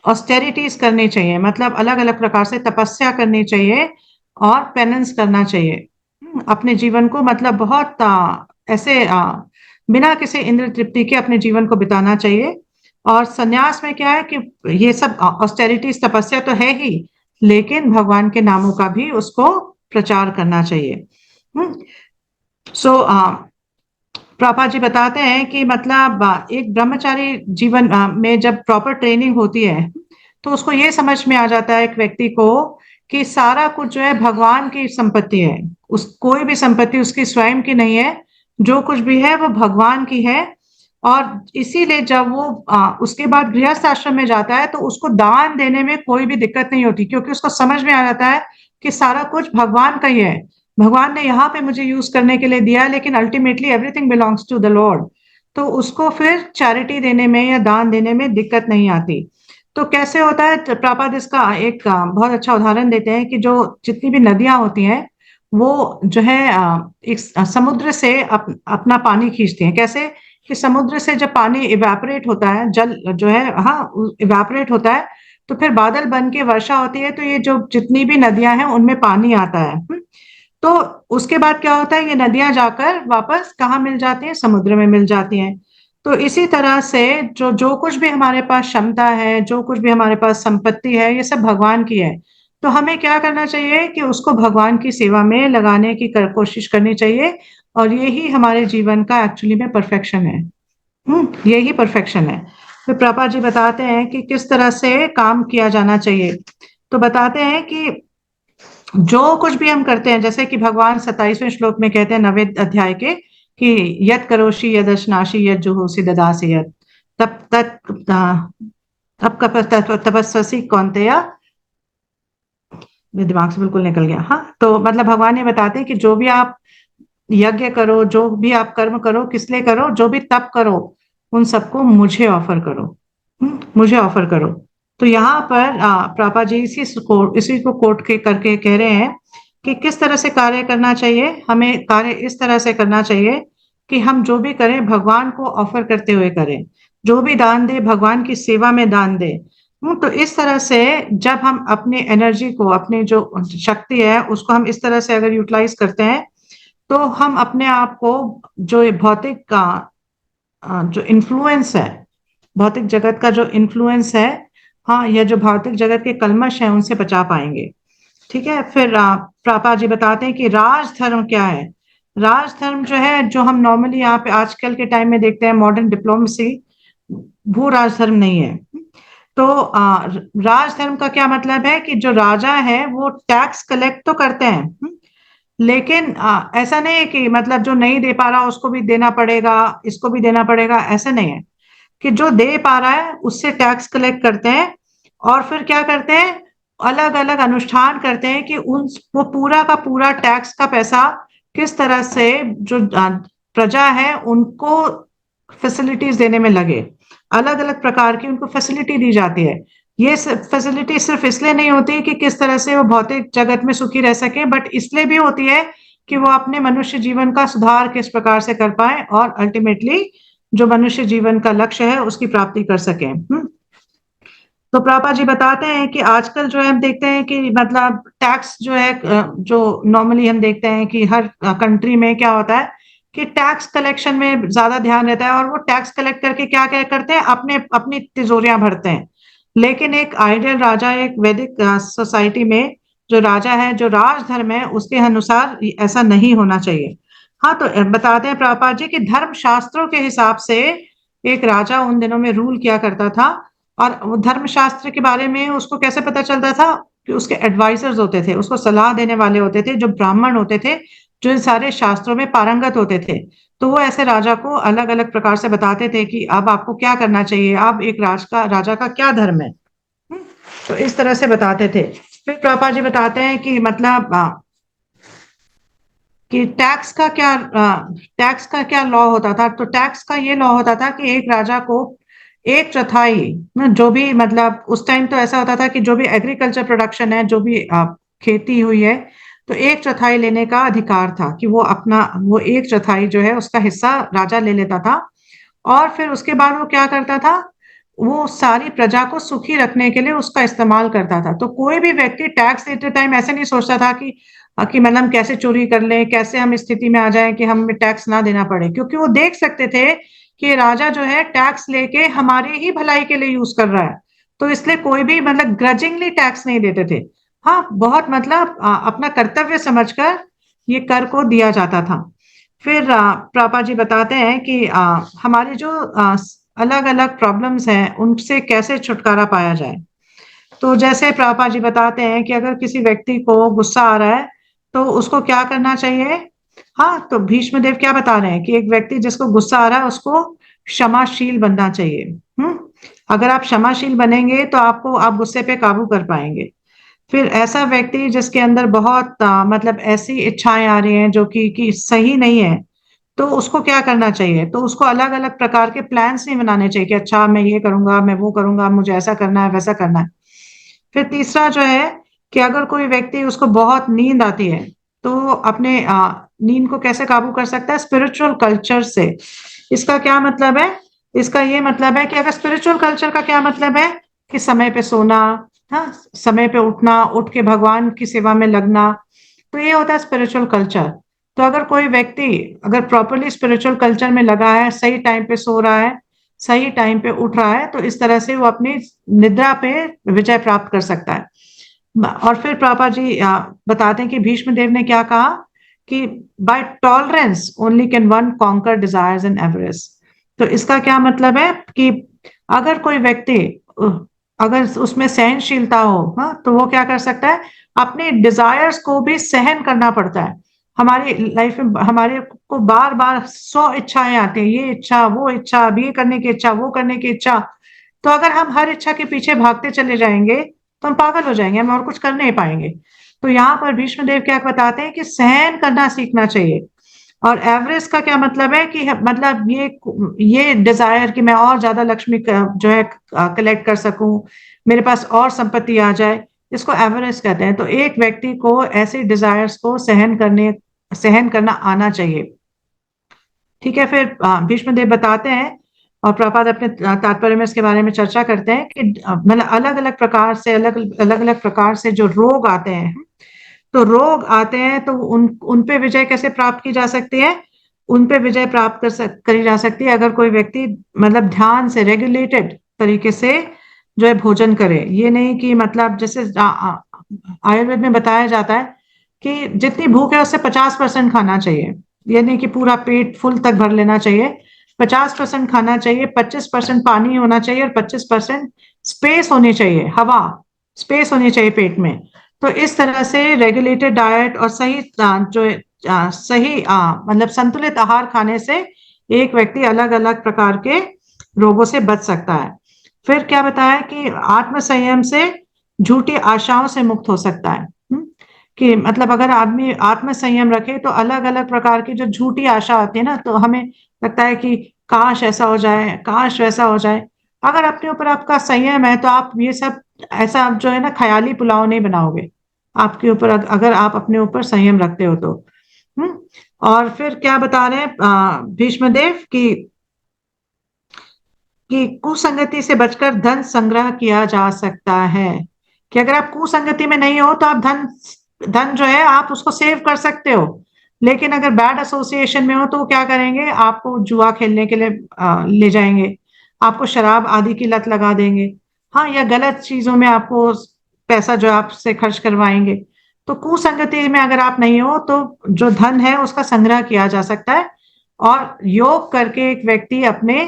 ऑस्टेरिटीज करनी चाहिए, मतलब अलग अलग प्रकार से तपस्या करनी चाहिए और पेनेंस करना चाहिए। अपने जीवन को मतलब बहुत ऐसे बिना किसी इंद्र तृप्ति के अपने जीवन को बिताना चाहिए। और सन्यास में क्या है कि ये सब ऑस्टेरिटीज, तपस्या तो है ही, लेकिन भगवान के नामों का भी उसको प्रचार करना चाहिए। सो प्रभा जी बताते हैं कि मतलब एक ब्रह्मचारी जीवन में जब प्रॉपर ट्रेनिंग होती है तो उसको ये समझ में आ जाता है एक व्यक्ति को कि सारा कुछ जो है भगवान की संपत्ति है। उस कोई भी संपत्ति उसकी स्वयं की नहीं है, जो कुछ भी है वो भगवान की है। और इसीलिए जब वो उसके बाद गृहस्थ आश्रम में जाता है तो उसको दान देने में कोई भी दिक्कत नहीं होती, क्योंकि उसको समझ में आ जाता है कि सारा कुछ भगवान का ही है। भगवान ने यहाँ पे मुझे यूज करने के लिए दिया है, लेकिन ultimately everything belongs to the Lord. तो उसको फिर चैरिटी देने में या दान देने में दिक्कत नहीं आती। तो कैसे होता है, तो प्रपाद इसका एक बहुत अच्छा उदाहरण देते हैं कि जो जितनी भी नदियां होती हैं वो जो है एक समुद्र से अपना पानी खींचती हैं। कैसे कि समुद्र से जब पानी इवेपोरेट होता है, जल जो है, हाँ, इवेपोरेट होता है, तो फिर बादल बन के वर्षा होती है, तो ये जो जितनी भी नदियां हैं उनमें पानी आता है। तो उसके बाद क्या होता है, ये नदियां जाकर वापस कहाँ मिल जाती हैं, समुद्र में मिल जाती हैं। तो इसी तरह से जो जो कुछ भी हमारे पास क्षमता है, जो कुछ भी हमारे पास संपत्ति है, ये सब भगवान की है। तो हमें क्या करना चाहिए कि उसको भगवान की सेवा में लगाने की कोशिश करनी चाहिए। और यही हमारे जीवन का एक्चुअली में परफेक्शन है। यही परफेक्शन है। फिर प्रभा जी बताते हैं कि किस तरह से काम किया जाना चाहिए। तो बताते हैं कि जो कुछ भी हम करते हैं, जैसे कि भगवान 27वें श्लोक में कहते हैं 9वें अध्याय के कि यत करोषि यदश्नासि यद जुहोसि ददासि यत तप तत् तप कप तपस्वसी कौन्तेय। मेरे दिमाग से बिल्कुल निकल गया। हाँ, तो मतलब भगवान ये बताते हैं कि जो भी आप यज्ञ करो, जो भी आप कर्म करो, किस लिए करो, जो भी तप करो, उन सबको मुझे ऑफर करो। मुझे ऑफर करो। तो यहाँ पर प्रभा जी इसी को कोट के करके कह रहे हैं कि किस तरह से कार्य करना चाहिए। हमें कार्य इस तरह से करना चाहिए कि हम जो भी करें भगवान को ऑफर करते हुए करें, जो भी दान दे भगवान की सेवा में दान दे। तो इस तरह से जब हम अपनी एनर्जी को, अपनी जो शक्ति है उसको हम इस तरह से अगर यूटिलाइज करते हैं, तो हम अपने आप को जो ये भौतिक का जो इन्फ्लुएंस है, भौतिक जगत का जो इन्फ्लुएंस है, हाँ, यह जो भौतिक जगत के कलमश है उनसे बचा पाएंगे। ठीक है। फिर पापा जी बताते हैं कि राजधर्म क्या है। राजधर्म जो है, जो हम नॉर्मली यहाँ पे आजकल के टाइम में देखते हैं, मॉडर्न डिप्लोमेसी, वो राजधर्म नहीं है। तो राजधर्म का क्या मतलब है कि जो राजा है वो टैक्स कलेक्ट तो करते हैं, लेकिन ऐसा नहीं है कि मतलब जो नहीं दे पा रहा उसको भी देना पड़ेगा, इसको भी देना पड़ेगा, ऐसा नहीं है। कि जो दे पा रहा है उससे टैक्स कलेक्ट करते हैं, और फिर क्या करते हैं, अलग अलग अनुष्ठान करते हैं कि उन वो पूरा का पूरा टैक्स का पैसा किस तरह से जो प्रजा है उनको फैसिलिटीज देने में लगे। अलग अलग प्रकार की उनको फैसिलिटी दी जाती है। ये फैसिलिटी सिर्फ इसलिए नहीं होती कि किस तरह से वो भौतिक जगत में सुखी रह सके, बट इसलिए भी होती है कि वो अपने मनुष्य जीवन का सुधार किस प्रकार से कर पाए और अल्टीमेटली जो मनुष्य जीवन का लक्ष्य है उसकी प्राप्ति कर सके। तो प्रभा जी बताते हैं कि आजकल जो है हम देखते हैं कि मतलब टैक्स जो है, जो नॉर्मली हम देखते हैं कि हर कंट्री में क्या होता है कि टैक्स कलेक्शन में ज्यादा ध्यान रहता है, और वो टैक्स कलेक्ट करके क्या क्या करते हैं, अपने अपनी तिजोरियां भरते हैं। लेकिन एक आइडियल राजा, एक वैदिक सोसाइटी में जो राजा है, जो राजधर्म है, उसके अनुसार ऐसा नहीं होना चाहिए। हाँ, तो बताते हैं प्रभुपाद जी कि धर्म शास्त्रों के हिसाब से एक राजा उन दिनों में रूल किया करता था। और वो धर्मशास्त्र के बारे में उसको कैसे पता चलता था कि उसके एडवाइजर्स होते थे, उसको सलाह देने वाले होते थे, जो ब्राह्मण होते थे, जो इन सारे शास्त्रों में पारंगत होते थे। तो वो ऐसे राजा को अलग अलग प्रकार से बताते थे कि अब आपको क्या करना चाहिए, अब एक राजा का क्या धर्म है। हम्म, तो इस तरह से बताते थे। फिर प्रभा जी बताते हैं कि मतलब कि टैक्स का क्या लॉ होता था। तो टैक्स का ये लॉ होता था कि एक राजा को एक चौथाई जो भी, मतलब उस टाइम तो ऐसा होता था कि जो भी एग्रीकल्चर प्रोडक्शन है, जो भी खेती हुई है, तो एक चौथाई लेने का अधिकार था कि वो अपना, वो एक चौथाई जो है उसका हिस्सा राजा ले लेता था। और फिर उसके बाद वो क्या करता था, वो सारी प्रजा को सुखी रखने के लिए उसका इस्तेमाल करता था। तो कोई भी व्यक्ति टैक्स देते टाइम ऐसे नहीं सोचता था कि मतलब हम कैसे चोरी कर लें, कैसे हम इस स्थिति में आ जाएं कि हमें टैक्स ना देना पड़े, क्योंकि वो देख सकते थे कि राजा जो है टैक्स लेके हमारी ही भलाई के लिए यूज कर रहा है। तो इसलिए कोई भी मतलब ग्रजिंगली टैक्स नहीं देते थे। हाँ, बहुत मतलब अपना कर्तव्य समझकर ये कर को दिया जाता था। फिर पापा जी बताते हैं कि हमारी जो अलग अलग प्रॉब्लम्स हैं उनसे कैसे छुटकारा पाया जाए। तो जैसे पापा जी बताते हैं कि अगर किसी व्यक्ति को गुस्सा आ रहा है तो उसको क्या करना चाहिए। हाँ, तो भीष्म देव क्या बता रहे हैं कि एक व्यक्ति जिसको गुस्सा आ रहा है उसको क्षमाशील बनना चाहिए। अगर आप क्षमाशील बनेंगे तो आप गुस्से पे काबू कर पाएंगे। फिर ऐसा व्यक्ति जिसके अंदर बहुत मतलब ऐसी इच्छाएं आ रही हैं जो कि सही नहीं है, तो उसको क्या करना चाहिए। तो उसको अलग अलग प्रकार के प्लान्स नहीं बनाने चाहिए कि अच्छा मैं ये करूंगा, मैं वो करूंगा, मुझे ऐसा करना है, वैसा करना है। फिर तीसरा जो है कि अगर कोई व्यक्ति, उसको बहुत नींद आती है, तो अपने नींद को कैसे काबू कर सकता है, स्पिरिचुअल कल्चर से। इसका क्या मतलब है, इसका ये मतलब है कि अगर स्पिरिचुअल कल्चर का क्या मतलब है कि समय पे सोना, हाँ, समय पे उठना, उठ के भगवान की सेवा में लगना, तो ये होता है स्पिरिचुअल कल्चर। तो अगर कोई व्यक्ति अगर प्रॉपरली स्पिरिचुअल कल्चर में लगा है, सही टाइम पे सो रहा है, सही टाइम पे उठ रहा है, तो इस तरह से वो अपनी निद्रा पे विजय प्राप्त कर सकता है। और फिर पापा जी बताते हैं कि भीष्म देव ने क्या कहा कि by tolerance only can one conquer desires and Everest. तो इसका क्या मतलब है कि अगर कोई व्यक्ति अगर उसमें सहनशीलता हो, हाँ, तो वो क्या कर सकता है, अपने डिजायर्स को भी सहन करना पड़ता है। हमारी लाइफ में हमारे को बार बार 100 इच्छाएं आती हैं, ये इच्छा, वो इच्छा, अब ये करने की इच्छा, वो करने की इच्छा। तो अगर हम हर इच्छा के पीछे भागते चले जाएंगे तो हम पागल हो जाएंगे, हम और कुछ कर नहीं पाएंगे। तो यहाँ पर भीष्म देव क्या बताते हैं कि सहन करना सीखना चाहिए। और एवरेज का क्या मतलब है कि मतलब ये डिजायर कि मैं और ज्यादा लक्ष्मी जो है कलेक्ट कर सकूं, मेरे पास और संपत्ति आ जाए, इसको एवरेज कहते हैं। तो एक व्यक्ति को ऐसे डिजायर्स को सहन करना आना चाहिए। ठीक है, फिर भीष्मदेव बताते हैं और प्रभुपाद अपने तात्पर्य में इसके बारे में चर्चा करते हैं कि मतलब अलग अलग प्रकार से अलग अलग प्रकार से जो रोग आते हैं, तो रोग आते हैं तो उन पे विजय कैसे प्राप्त की जा सकती है? उन पे विजय प्राप्त करी जा सकती है अगर कोई व्यक्ति मतलब ध्यान से रेगुलेटेड तरीके से जो है भोजन करे। ये नहीं कि मतलब जैसे आयुर्वेद में बताया जाता है कि जितनी भूख है उससे 50% खाना चाहिए। ये नहीं कि पूरा पेट फुल तक भर लेना चाहिए, 50% खाना चाहिए, 25% पानी होना चाहिए और 25% स्पेस होनी चाहिए, हवा स्पेस होनी चाहिए पेट में। तो इस तरह से रेगुलेटेड डाइट और सही सही मतलब संतुलित आहार खाने से एक व्यक्ति अलग अलग प्रकार के रोगों से बच सकता है। फिर क्या बताया कि आत्म संयम से झूठी आशाओं से मुक्त हो सकता है। कि मतलब अगर आदमी आत्म संयम रखे तो अलग अलग प्रकार की जो झूठी आशा होती है ना, तो हमें लगता है कि काश ऐसा हो जाए, काश वैसा हो जाए। अगर अपने ऊपर आपका संयम है तो आप ये सब ऐसा आप जो है ना ख्याली पुलाव नहीं बनाओगे। आपके ऊपर अगर आप अपने ऊपर संयम रखते हो तो। हम्म और फिर क्या बता रहे हैं भीष्मदेव कि कुसंगति से बचकर धन संग्रह किया जा सकता है। कि अगर आप कुसंगति में नहीं हो तो आप धन धन जो है आप उसको सेव कर सकते हो। लेकिन अगर बैड एसोसिएशन में हो तो वो क्या करेंगे, आपको जुआ खेलने के लिए ले जाएंगे, आपको शराब आदि की लत लगा देंगे, हाँ, या गलत चीजों में आपको पैसा जो है आपसे खर्च करवाएंगे। तो कुसंगति में अगर आप नहीं हो तो जो धन है उसका संग्रह किया जा सकता है। और योग करके एक व्यक्ति अपने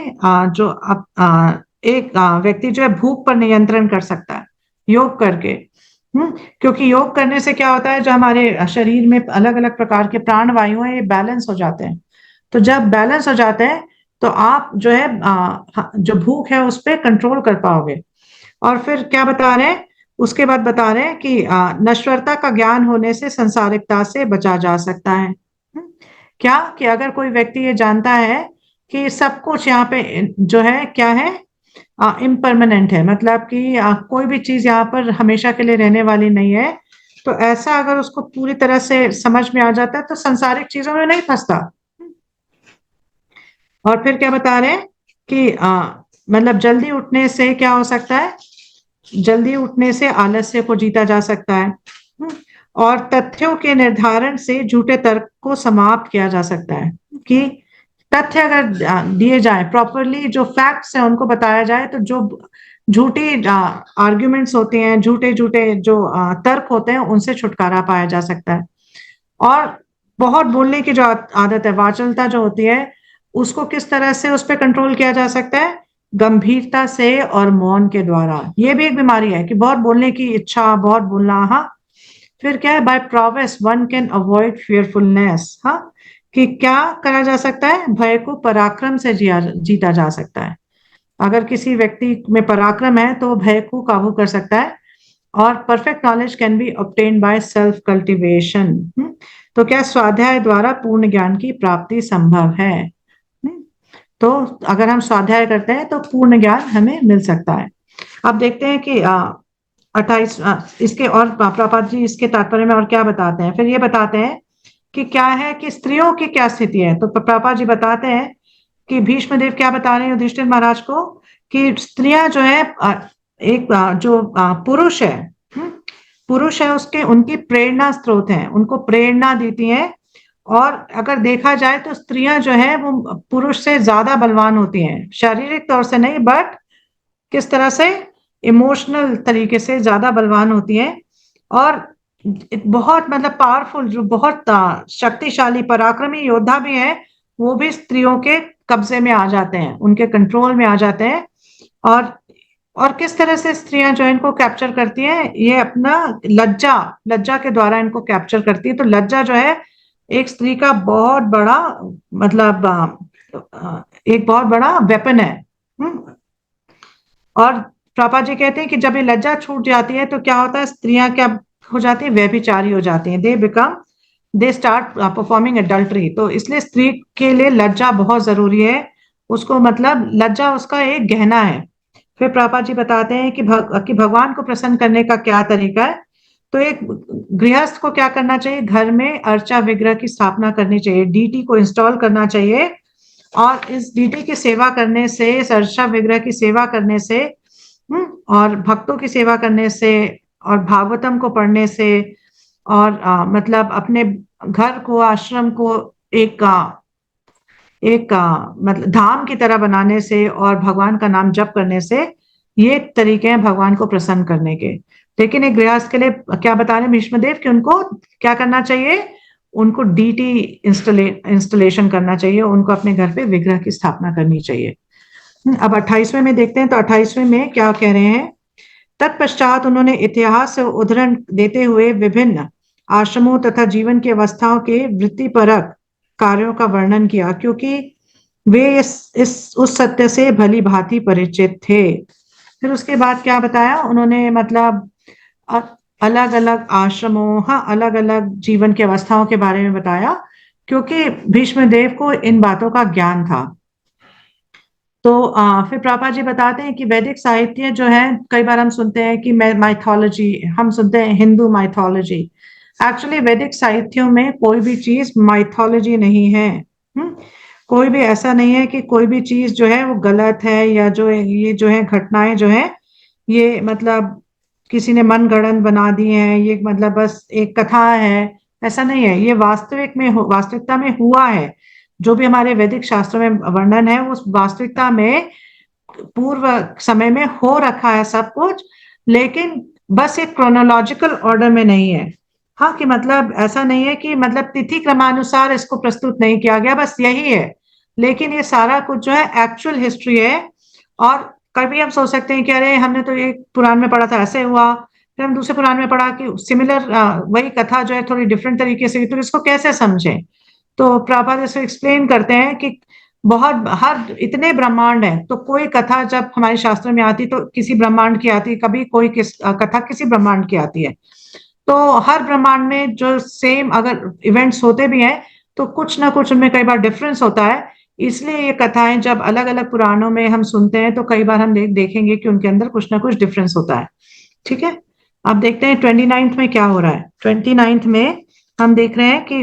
एक व्यक्ति जो है भूख पर नियंत्रण कर सकता है योग करके। क्योंकि योग करने से क्या होता है, जो हमारे शरीर में अलग अलग प्रकार के प्राण वायु हैं ये बैलेंस हो जाते हैं। तो जब बैलेंस हो जाते हैं तो आप जो है जो भूख है उस पर कंट्रोल कर पाओगे। और फिर क्या बता रहे हैं, उसके बाद बता रहे हैं कि नश्वरता का ज्ञान होने से संसारिकता से बचा जा सकता है। क्या कि अगर कोई व्यक्ति ये जानता है कि सब कुछ यहाँ पे जो है क्या है, इम्परमानेंट है, मतलब कि कोई भी चीज यहाँ पर हमेशा के लिए रहने वाली नहीं है। तो ऐसा अगर उसको पूरी तरह से समझ में आ जाता है तो संसारिक चीजों में नहीं फंसता। और फिर क्या बता रहे हैं कि मतलब जल्दी उठने से क्या हो सकता है, जल्दी उठने से आलस्य को जीता जा सकता है। और तथ्यों के निर्धारण से झूठे तर्क को समाप्त किया जा सकता है। कि तथ्य अगर दिए जाए प्रॉपरली, जो फैक्ट्स हैं उनको बताया जाए, तो जो झूठी आर्ग्यूमेंट्स होते हैं, झूठे झूठे जो तर्क होते हैं, उनसे छुटकारा पाया जा सकता है। और बहुत बोलने की जो आदत है, वाचलता जो होती है, उसको किस तरह से उस पर कंट्रोल किया जा सकता है? गंभीरता से और मौन के द्वारा। ये भी एक बीमारी है कि बहुत बोलने की इच्छा, बहुत बोलना, हाँ। फिर क्या है, by prowess one can avoid fearfulness. हाँ, कि क्या करा जा सकता है, भय को पराक्रम से जीता जा सकता है। अगर किसी व्यक्ति में पराक्रम है तो भय को काबू कर सकता है। और perfect knowledge can be obtain by self cultivation. तो क्या स्वाध्याय द्वारा पूर्ण ज्ञान की प्राप्ति संभव है? तो अगर हम स्वाध्याय करते हैं तो पूर्ण ज्ञान हमें मिल सकता है। अब देखते हैं कि 28 इसके और प्रपात जी इसके तात्पर्य में और क्या बताते हैं। फिर ये बताते हैं कि क्या है कि स्त्रियों की क्या स्थिति है। तो प्रपात जी बताते हैं कि भीष्मदेव क्या बता रहे हैं युधिष्ठिर महाराज को, कि स्त्रियां जो है एक जो पुरुष है, पुरुष है उसके उनकी प्रेरणा स्रोत है, उनको प्रेरणा देती हैं। और अगर देखा जाए तो स्त्रियां जो है वो पुरुष से ज्यादा बलवान होती हैं, शारीरिक तौर से नहीं बट किस तरह से, इमोशनल तरीके से ज्यादा बलवान होती हैं। और बहुत मतलब पावरफुल, जो बहुत शक्तिशाली पराक्रमी योद्धा भी हैं, वो भी स्त्रियों के कब्जे में आ जाते हैं, उनके कंट्रोल में आ जाते हैं। और और किस तरह से स्त्रियां जो है इनको कैप्चर करती हैं, ये अपना लज्जा, लज्जा के द्वारा इनको कैप्चर करती है। तो लज्जा जो है एक स्त्री का बहुत बड़ा मतलब एक बहुत बड़ा वेपन है। हम्म और पापा जी कहते हैं कि जब ये लज्जा छूट जाती है तो क्या होता है, स्त्रियां क्या हो जाती है, व्यभिचारी हो जाती हैं, दे स्टार्ट परफॉर्मिंग एडल्ट्री। तो इसलिए स्त्री के लिए लज्जा बहुत जरूरी है। उसको मतलब लज्जा उसका एक गहना है। फिर प्रभा जी बताते हैं कि भगवान को प्रसन्न करने का क्या तरीका है। तो एक गृहस्थ को क्या करना चाहिए, घर में अर्चा विग्रह की स्थापना करनी चाहिए, डीटी को इंस्टॉल करना चाहिए। और इस डीटी की सेवा करने से, इस अर्चा विग्रह की सेवा करने से, और भक्तों की सेवा करने से, और भागवतम को पढ़ने से, और मतलब अपने घर को, आश्रम को एक मतलब धाम की तरह बनाने से, और भगवान का नाम जप करने से, ये तरीके हैं भगवान को प्रसन्न करने के। लेकिन एक गृहस्थ के लिए क्या बता रहे हैं भीष्मदेव कि उनको क्या करना चाहिए? उनको डीटी इंस्टॉलेशन करना चाहिए, उनको अपने घर पे विग्रह की स्थापना करनी चाहिए। अब 28वें में देखते हैं, तो 28वें में क्या कह रहे हैं? तत्पश्चात उन्होंने इतिहास से उद्धरण देते हुए विभिन्न आश्रमों तथा जीवन की अवस्थाओं के वृत्तिपरक कार्यों का वर्णन किया, क्योंकि वे इस उस सत्य से भली भांति परिचित थे। फिर उसके बाद क्या बताया उन्होंने? मतलब अलग अलग आश्रमों, हाँ, अलग अलग जीवन की अवस्थाओं के बारे में बताया, क्योंकि भीष्मदेव को इन बातों का ज्ञान था। तो फिर प्रभा जी बताते हैं कि वैदिक साहित्य जो है, कई बार हम सुनते हैं कि माइथोलॉजी, हम सुनते हैं हिंदू माइथोलॉजी। एक्चुअली वैदिक साहित्यों में कोई भी चीज माइथोलॉजी नहीं है। कोई भी ऐसा नहीं है कि कोई भी चीज जो है वो गलत है, या जो ये जो है घटनाएं जो है, ये मतलब किसी ने मन गढ़ंत बना दी है, ये मतलब बस एक कथा है। ऐसा नहीं है, ये वास्तविकता में हुआ है। जो भी हमारे वैदिक शास्त्रों में वर्णन है, उस वास्तविकता में पूर्व समय में हो रखा है सब कुछ। लेकिन बस एक क्रोनोलॉजिकल ऑर्डर में नहीं है। हाँ, कि मतलब ऐसा नहीं है कि मतलब तिथि क्रमानुसार इसको प्रस्तुत नहीं किया गया, बस यही है। लेकिन ये सारा कुछ जो है एक्चुअल हिस्ट्री है। और कभी हम सोच सकते हैं कि अरे हमने तो एक पुराण में पढ़ा था ऐसे हुआ, फिर हम दूसरे पुराण में पढ़ा कि सिमिलर वही कथा जो है थोड़ी डिफरेंट तरीके से हुई, तो इसको कैसे समझें? तो प्रभुपाद इसको एक्सप्लेन करते हैं कि बहुत हर इतने ब्रह्मांड है, तो कोई कथा जब हमारे शास्त्र में आती तो किसी ब्रह्मांड की आती, कभी कोई कथा किसी ब्रह्मांड की आती है। तो हर ब्रह्मांड में जो सेम अगर इवेंट्स होते भी हैं, तो कुछ ना कुछ उनमें कई बार डिफरेंस होता है। इसलिए ये कथाएं जब अलग अलग पुराणों में हम सुनते हैं, तो कई बार हम देखेंगे कि उनके अंदर कुछ ना कुछ डिफरेंस होता है। ठीक है। अब देखते हैं 29th में क्या हो रहा है। 29th में हम देख रहे हैं कि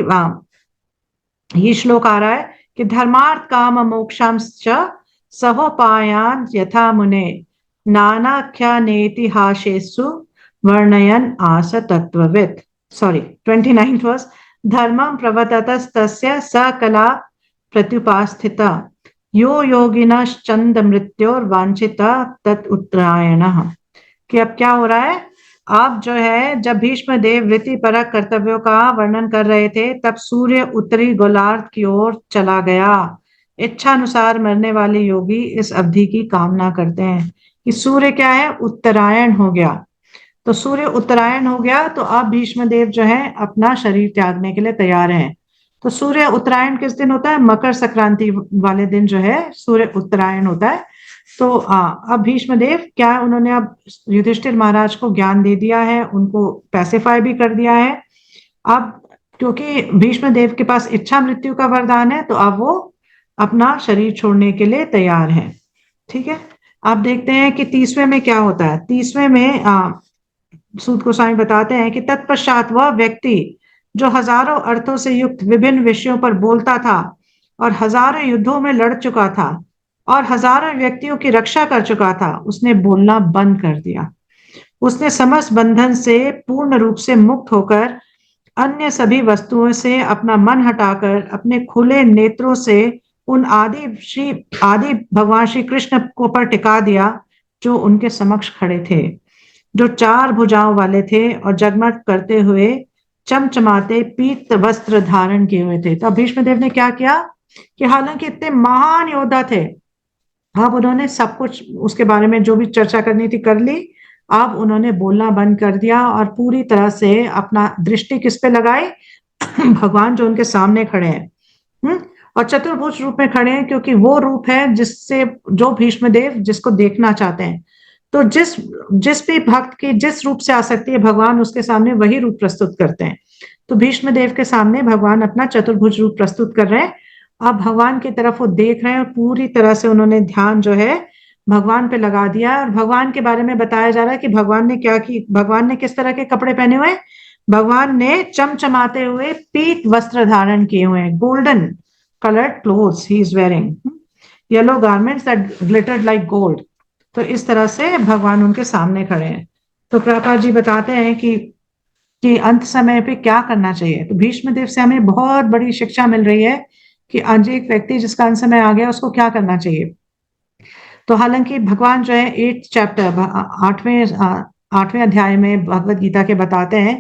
ये श्लोक आ रहा है कि धर्मार्थ काम मोक्षांश्च सहोपायान यथा मुने नानाख्यानेतिहासेषु वर्णयन् आस तत्त्ववित्। Sorry, 29th verse. धर्मं प्रवर्ततस्तस्य स कला प्रत्युपास्थिता यो योगिनश्चंद मृत्योर्वांछिता तत् उत्तरायणः। कि अब क्या हो रहा है? अब जो है, जब भीष्म देव वृत्ति परक कर्तव्यों का वर्णन कर रहे थे, तब सूर्य उत्तरी गोलार्ध की ओर चला गया। इच्छा अनुसार मरने वाले योगी इस अवधि की कामना करते हैं कि सूर्य क्या है? उत्तरायण हो गया। तो सूर्य उत्तरायण हो गया, तो अब भीष्म देव जो है अपना शरीर त्यागने के लिए तैयार हैं। तो सूर्य उत्तरायण किस दिन होता है? मकर संक्रांति वाले दिन जो है सूर्य उत्तरायण होता है। तो अब भीष्मदेव क्या, उन्होंने अब युधिष्ठिर महाराज को ज्ञान दे दिया है, उनको पैसिफाई भी कर दिया है। अब क्योंकि भीष्मदेव के पास इच्छा मृत्यु का वरदान है, तो अब वो अपना शरीर छोड़ने के लिए तैयार है। ठीक है। अब देखते हैं कि 30वें में क्या होता है। 30वें में सूत गोस्वामी बताते हैं कि तत्पश्चात वह व्यक्ति जो हजारों अर्थों से युक्त विभिन्न विषयों पर बोलता था, और हजारों युद्धों में लड़ चुका था, और हजारों व्यक्तियों की रक्षा कर चुका था, उसने बोलना बंद कर दिया। उसने समस्त बंधन से पूर्ण रूप से मुक्त होकर अन्य सभी वस्तुओं से अपना मन हटाकर अपने खुले नेत्रों से उन आदि भगवान श्री कृष्ण को पर टिका दिया, जो उनके समक्ष खड़े थे, जो चार भुजाओं वाले थे और जगमग करते हुए चमचमाते पीत वस्त्र धारण किए हुए थे। तो भीष्मदेव ने क्या किया कि हालांकि इतने महान योद्धा थे, अब उन्होंने सब कुछ उसके बारे में जो भी चर्चा करनी थी कर ली। अब उन्होंने बोलना बंद कर दिया और पूरी तरह से अपना दृष्टि किस पे लगाई? भगवान जो उनके सामने खड़े हैं। और चतुर्भुज रूप में खड़े हैं, क्योंकि वो रूप है जिससे जो भीष्मदेव जिसको देखना चाहते हैं। तो जिस जिस भी भक्त की जिस रूप से आसक्ति है, भगवान उसके सामने वही रूप प्रस्तुत करते हैं। तो भीष्मदेव के सामने भगवान अपना चतुर्भुज रूप प्रस्तुत कर रहे हैं। अब भगवान की तरफ वो देख रहे हैं, और पूरी तरह से उन्होंने ध्यान जो है भगवान पे लगा दिया। और भगवान के बारे में बताया जा रहा है कि भगवान ने क्या की, भगवान ने किस तरह के कपड़े पहने हुए? भगवान ने चमचमाते हुए पीत वस्त्र धारण किए हुए हैं, golden colored clothes he is wearing, yellow garments that glittered like gold. तो इस तरह से भगवान उनके सामने खड़े हैं। तो प्रभुपाद जी बताते हैं कि अंत समय पे क्या करना चाहिए। तो भीष्म देव से हमें बहुत बड़ी शिक्षा मिल रही है कि आज एक व्यक्ति जिसका अंत समय आ गया उसको क्या करना चाहिए। तो हालांकि भगवान जो है 8 चैप्टर 8वें अध्याय में भगवत गीता के बताते हैं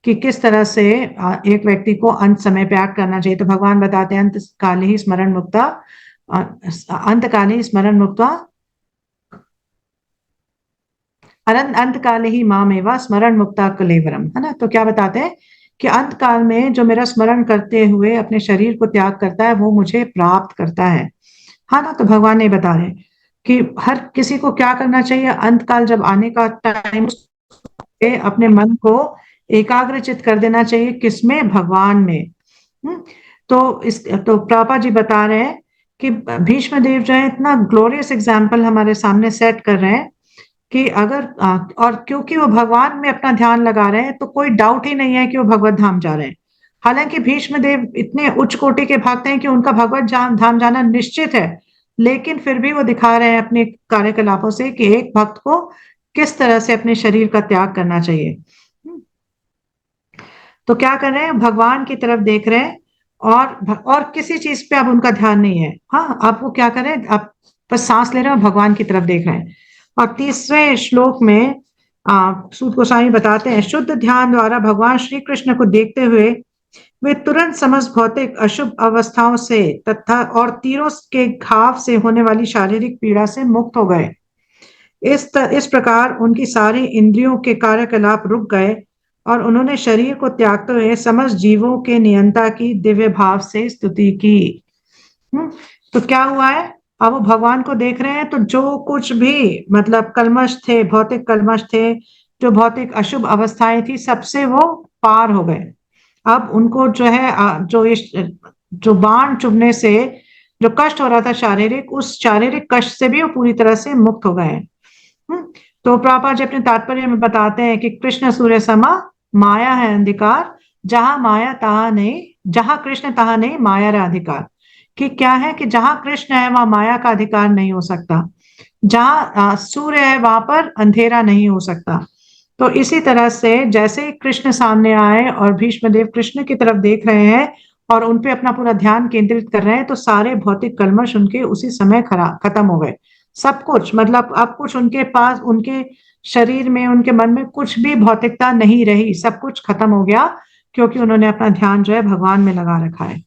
कि किस तरह से एक व्यक्ति को अंत समय पे एक्ट करना चाहिए। तो भगवान बताते हैं अंत काले ही स्मरण मुक्ता, अंत काले ही स्मरण मुक्ता, अंत काले ही मामेवा स्मरण मुक्ता कलेवरम, है ना। तो क्या बताते हैं कि अंत काल में जो मेरा स्मरण करते हुए अपने शरीर को त्याग करता है वो मुझे प्राप्त करता है। हाँ ना। तो भगवान ने बता रहे कि हर किसी को क्या करना चाहिए अंत काल जब आने का टाइम, अपने मन को एकाग्रचित कर देना चाहिए किसमें, भगवान में। तो प्रभुपाद जी बता रहे हैं कि भीष्म देव जो है इतना ग्लोरियस एग्जाम्पल हमारे सामने सेट कर रहे हैं कि अगर और क्योंकि वो भगवान में अपना ध्यान लगा रहे हैं तो कोई डाउट ही नहीं है कि वो भगवत धाम जा रहे हैं। हालांकि भीष्म देव इतने उच्च कोटि के भक्त हैं कि उनका भगवत धाम जाना निश्चित है, लेकिन फिर भी वो दिखा रहे हैं अपने कार्यकलापों से कि एक भक्त को किस तरह से अपने शरीर का त्याग करना चाहिए। तो क्या कर रहे हैं, भगवान की तरफ देख रहे हैं और किसी चीज पे अब उनका ध्यान नहीं है। हाँ, आप वो क्या करें, आप बस सांस ले रहे हैं और भगवान की तरफ देख रहे हैं। और 30वें श्लोक में सूत गोस्वामी बताते हैं, शुद्ध ध्यान द्वारा भगवान श्री कृष्ण को देखते हुए वे तुरंत समस्त भौतिक अशुभ अवस्थाओं से तथा और तीरों के घाव से होने वाली शारीरिक पीड़ा से मुक्त हो गए। इस प्रकार उनकी सारी इंद्रियों के कार्यकलाप रुक गए और उन्होंने शरीर को त्यागते हुए समस्त जीवों के नियंता की दिव्य भाव से स्तुति की। तो क्या हुआ है, अब वो भगवान को देख रहे हैं तो जो कुछ भी मतलब कलमश थे, भौतिक कलमश थे, जो भौतिक अशुभ अवस्थाएं थी, सबसे वो पार हो गए। अब उनको जो है जो बाण चुभने से जो कष्ट हो रहा था शारीरिक, उस शारीरिक कष्ट से भी वो पूरी तरह से मुक्त हो गए। तो प्रभुपाद जी अपने तात्पर्य में बताते हैं कि कृष्ण सूर्य समा माया है अंधकार, जहां माया तहा नहीं, जहां कृष्ण तहा नहीं माया रा अधिकार। कि क्या है कि जहां कृष्ण है वहां माया का अधिकार नहीं हो सकता, जहां सूर्य है वहां पर अंधेरा नहीं हो सकता। तो इसी तरह से जैसे ही कृष्ण सामने आए और भीष्म देव कृष्ण की तरफ देख रहे हैं और उनपे अपना पूरा ध्यान केंद्रित कर रहे हैं, तो सारे भौतिक कलमश उनके उसी समय खत्म हो गए। सब कुछ मतलब अब कुछ उनके पास, उनके शरीर में, उनके मन में कुछ भी भौतिकता नहीं रही, सब कुछ खत्म हो गया क्योंकि उन्होंने अपना ध्यान जो है भगवान में लगा रखा है।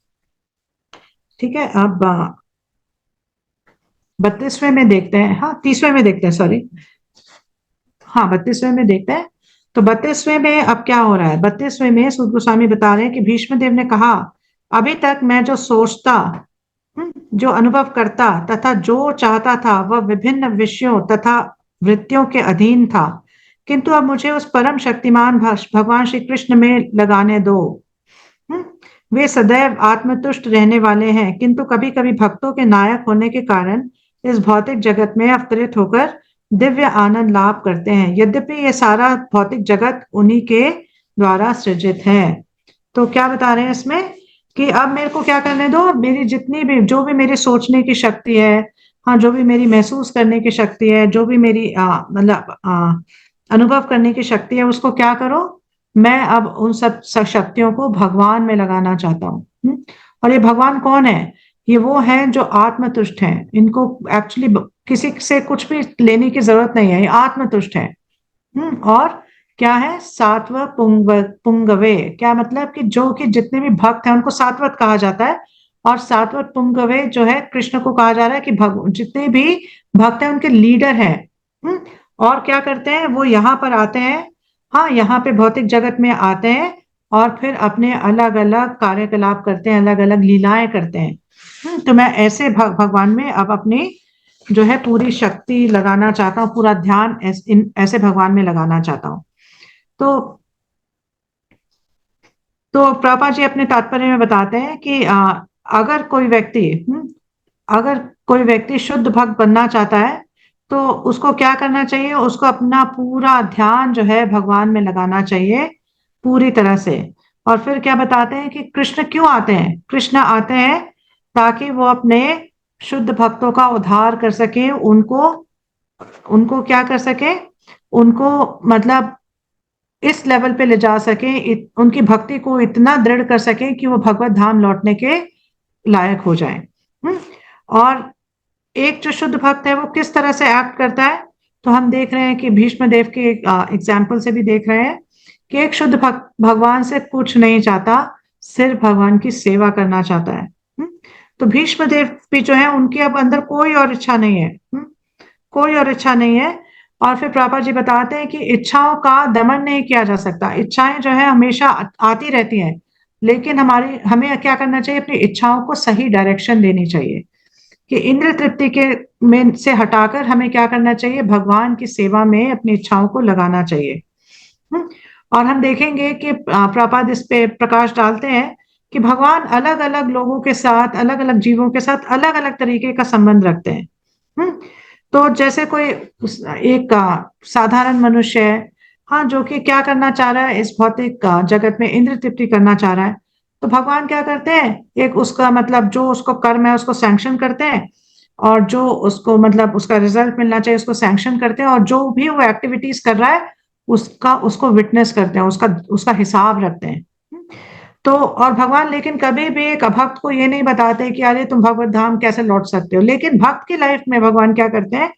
ठीक है, अब 32वें में देखते हैं, हाँ 30वें में देखते हैं, सॉरी, हाँ 32वें में देखते हैं। तो 32वें में अब क्या हो रहा है, 32वें में सूत गोस्वामी बता रहे हैं कि भीष्म देव ने कहा, अभी तक मैं जो सोचता, जो अनुभव करता तथा जो चाहता था वह विभिन्न विषयों तथा वृत्तियों के अधीन था, किंतु अब मुझे उस परम शक्तिमान भगवान श्री कृष्ण में लगाने दो। वे सदैव आत्मतुष्ट रहने वाले हैं, किंतु कभी कभी भक्तों के नायक होने के कारण इस भौतिक जगत में अवतरित होकर दिव्य आनंद लाभ करते हैं, यद्यपि ये सारा भौतिक जगत उन्हीं के द्वारा सृजित है। तो क्या बता रहे हैं इसमें कि अब मेरे को क्या करने दो, मेरी जितनी भी, जो भी मेरी सोचने की शक्ति है, हाँ जो भी मेरी महसूस करने की शक्ति है, जो भी मेरी मतलब अनुभव करने की शक्ति है, उसको क्या करो, मैं अब उन सब शक्तियों को भगवान में लगाना चाहता हूँ। और ये भगवान कौन है, ये वो है जो आत्मतुष्ट हैं, इनको एक्चुअली किसी से कुछ भी लेने की जरूरत नहीं है, ये आत्मतुष्ट है। और क्या है, सात्व पुंगवे, क्या मतलब कि जो कि जितने भी भक्त हैं उनको सात्वत कहा जाता है, और सात्वत पुंगवे जो है कृष्ण को कहा जा रहा है कि जितने भी भक्त हैं उनके लीडर हैं। और क्या करते हैं, वो यहाँ पर आते हैं, हाँ यहाँ पे भौतिक जगत में आते हैं और फिर अपने अलग अलग कार्यकलाप करते हैं, अलग अलग लीलाएं करते हैं। तो मैं ऐसे भगवान में अब अपनी जो है पूरी शक्ति लगाना चाहता हूँ, पूरा ध्यान ऐसे भगवान में लगाना चाहता हूँ। तो प्रभुपाद जी अपने तात्पर्य में बताते हैं कि अगर कोई व्यक्ति अगर कोई व्यक्ति शुद्ध भक्त बनना चाहता है तो उसको क्या करना चाहिए, उसको अपना पूरा ध्यान जो है भगवान में लगाना चाहिए पूरी तरह से। और फिर क्या बताते हैं कि कृष्ण क्यों आते हैं, कृष्ण आते हैं ताकि वो अपने शुद्ध भक्तों का उद्धार कर सके, उनको उनको क्या कर सके, उनको मतलब इस लेवल पे ले जा सके, उनकी भक्ति को इतना दृढ़ कर सके कि वो भगवत धाम लौटने के लायक हो जाए। और एक जो शुद्ध भक्त है वो किस तरह से एक्ट करता है, तो हम देख रहे हैं कि भीष्म देव के एग्जाम्पल से भी देख रहे हैं कि एक शुद्ध भक्त भगवान से कुछ नहीं चाहता, सिर्फ भगवान की सेवा करना चाहता है। तो भीष्म देव भी जो है उनके अब अंदर कोई और इच्छा नहीं है, कोई और इच्छा नहीं है। और फिर प्रभा जी बताते हैं कि इच्छाओं का दमन नहीं किया जा सकता, इच्छाएं जो है हमेशा आती रहती हैं, लेकिन हमारी हमें क्या करना चाहिए, अपनी इच्छाओं को सही डायरेक्शन देनी चाहिए कि इंद्र तृप्ति के में से हटाकर हमें क्या करना चाहिए, भगवान की सेवा में अपनी इच्छाओं को लगाना चाहिए। और हम देखेंगे कि प्रपाद इस पे प्रकाश डालते हैं कि भगवान अलग अलग लोगों के साथ, अलग अलग जीवों के साथ अलग अलग तरीके का संबंध रखते हैं। तो जैसे कोई एक साधारण मनुष्य है, हाँ, जो कि क्या करना चाह रहा है, इस भौतिक जगत में इंद्र तृप्ति करना चाह रहा है, तो भगवान क्या करते हैं, एक उसका मतलब जो उसको कर्म है उसको सैंक्शन करते हैं, और जो उसको मतलब उसका रिजल्ट मिलना चाहिए उसको सैंक्शन करते हैं, और जो भी वो एक्टिविटीज कर रहा है उसका उसको विटनेस करते हैं, उसका उसका हिसाब रखते हैं। तो और भगवान लेकिन कभी भी एक अभक्त को ये नहीं बताते कि अरे तुम भगवत धाम कैसे लौट सकते हो, लेकिन भक्त की लाइफ में भगवान क्या करते हैं,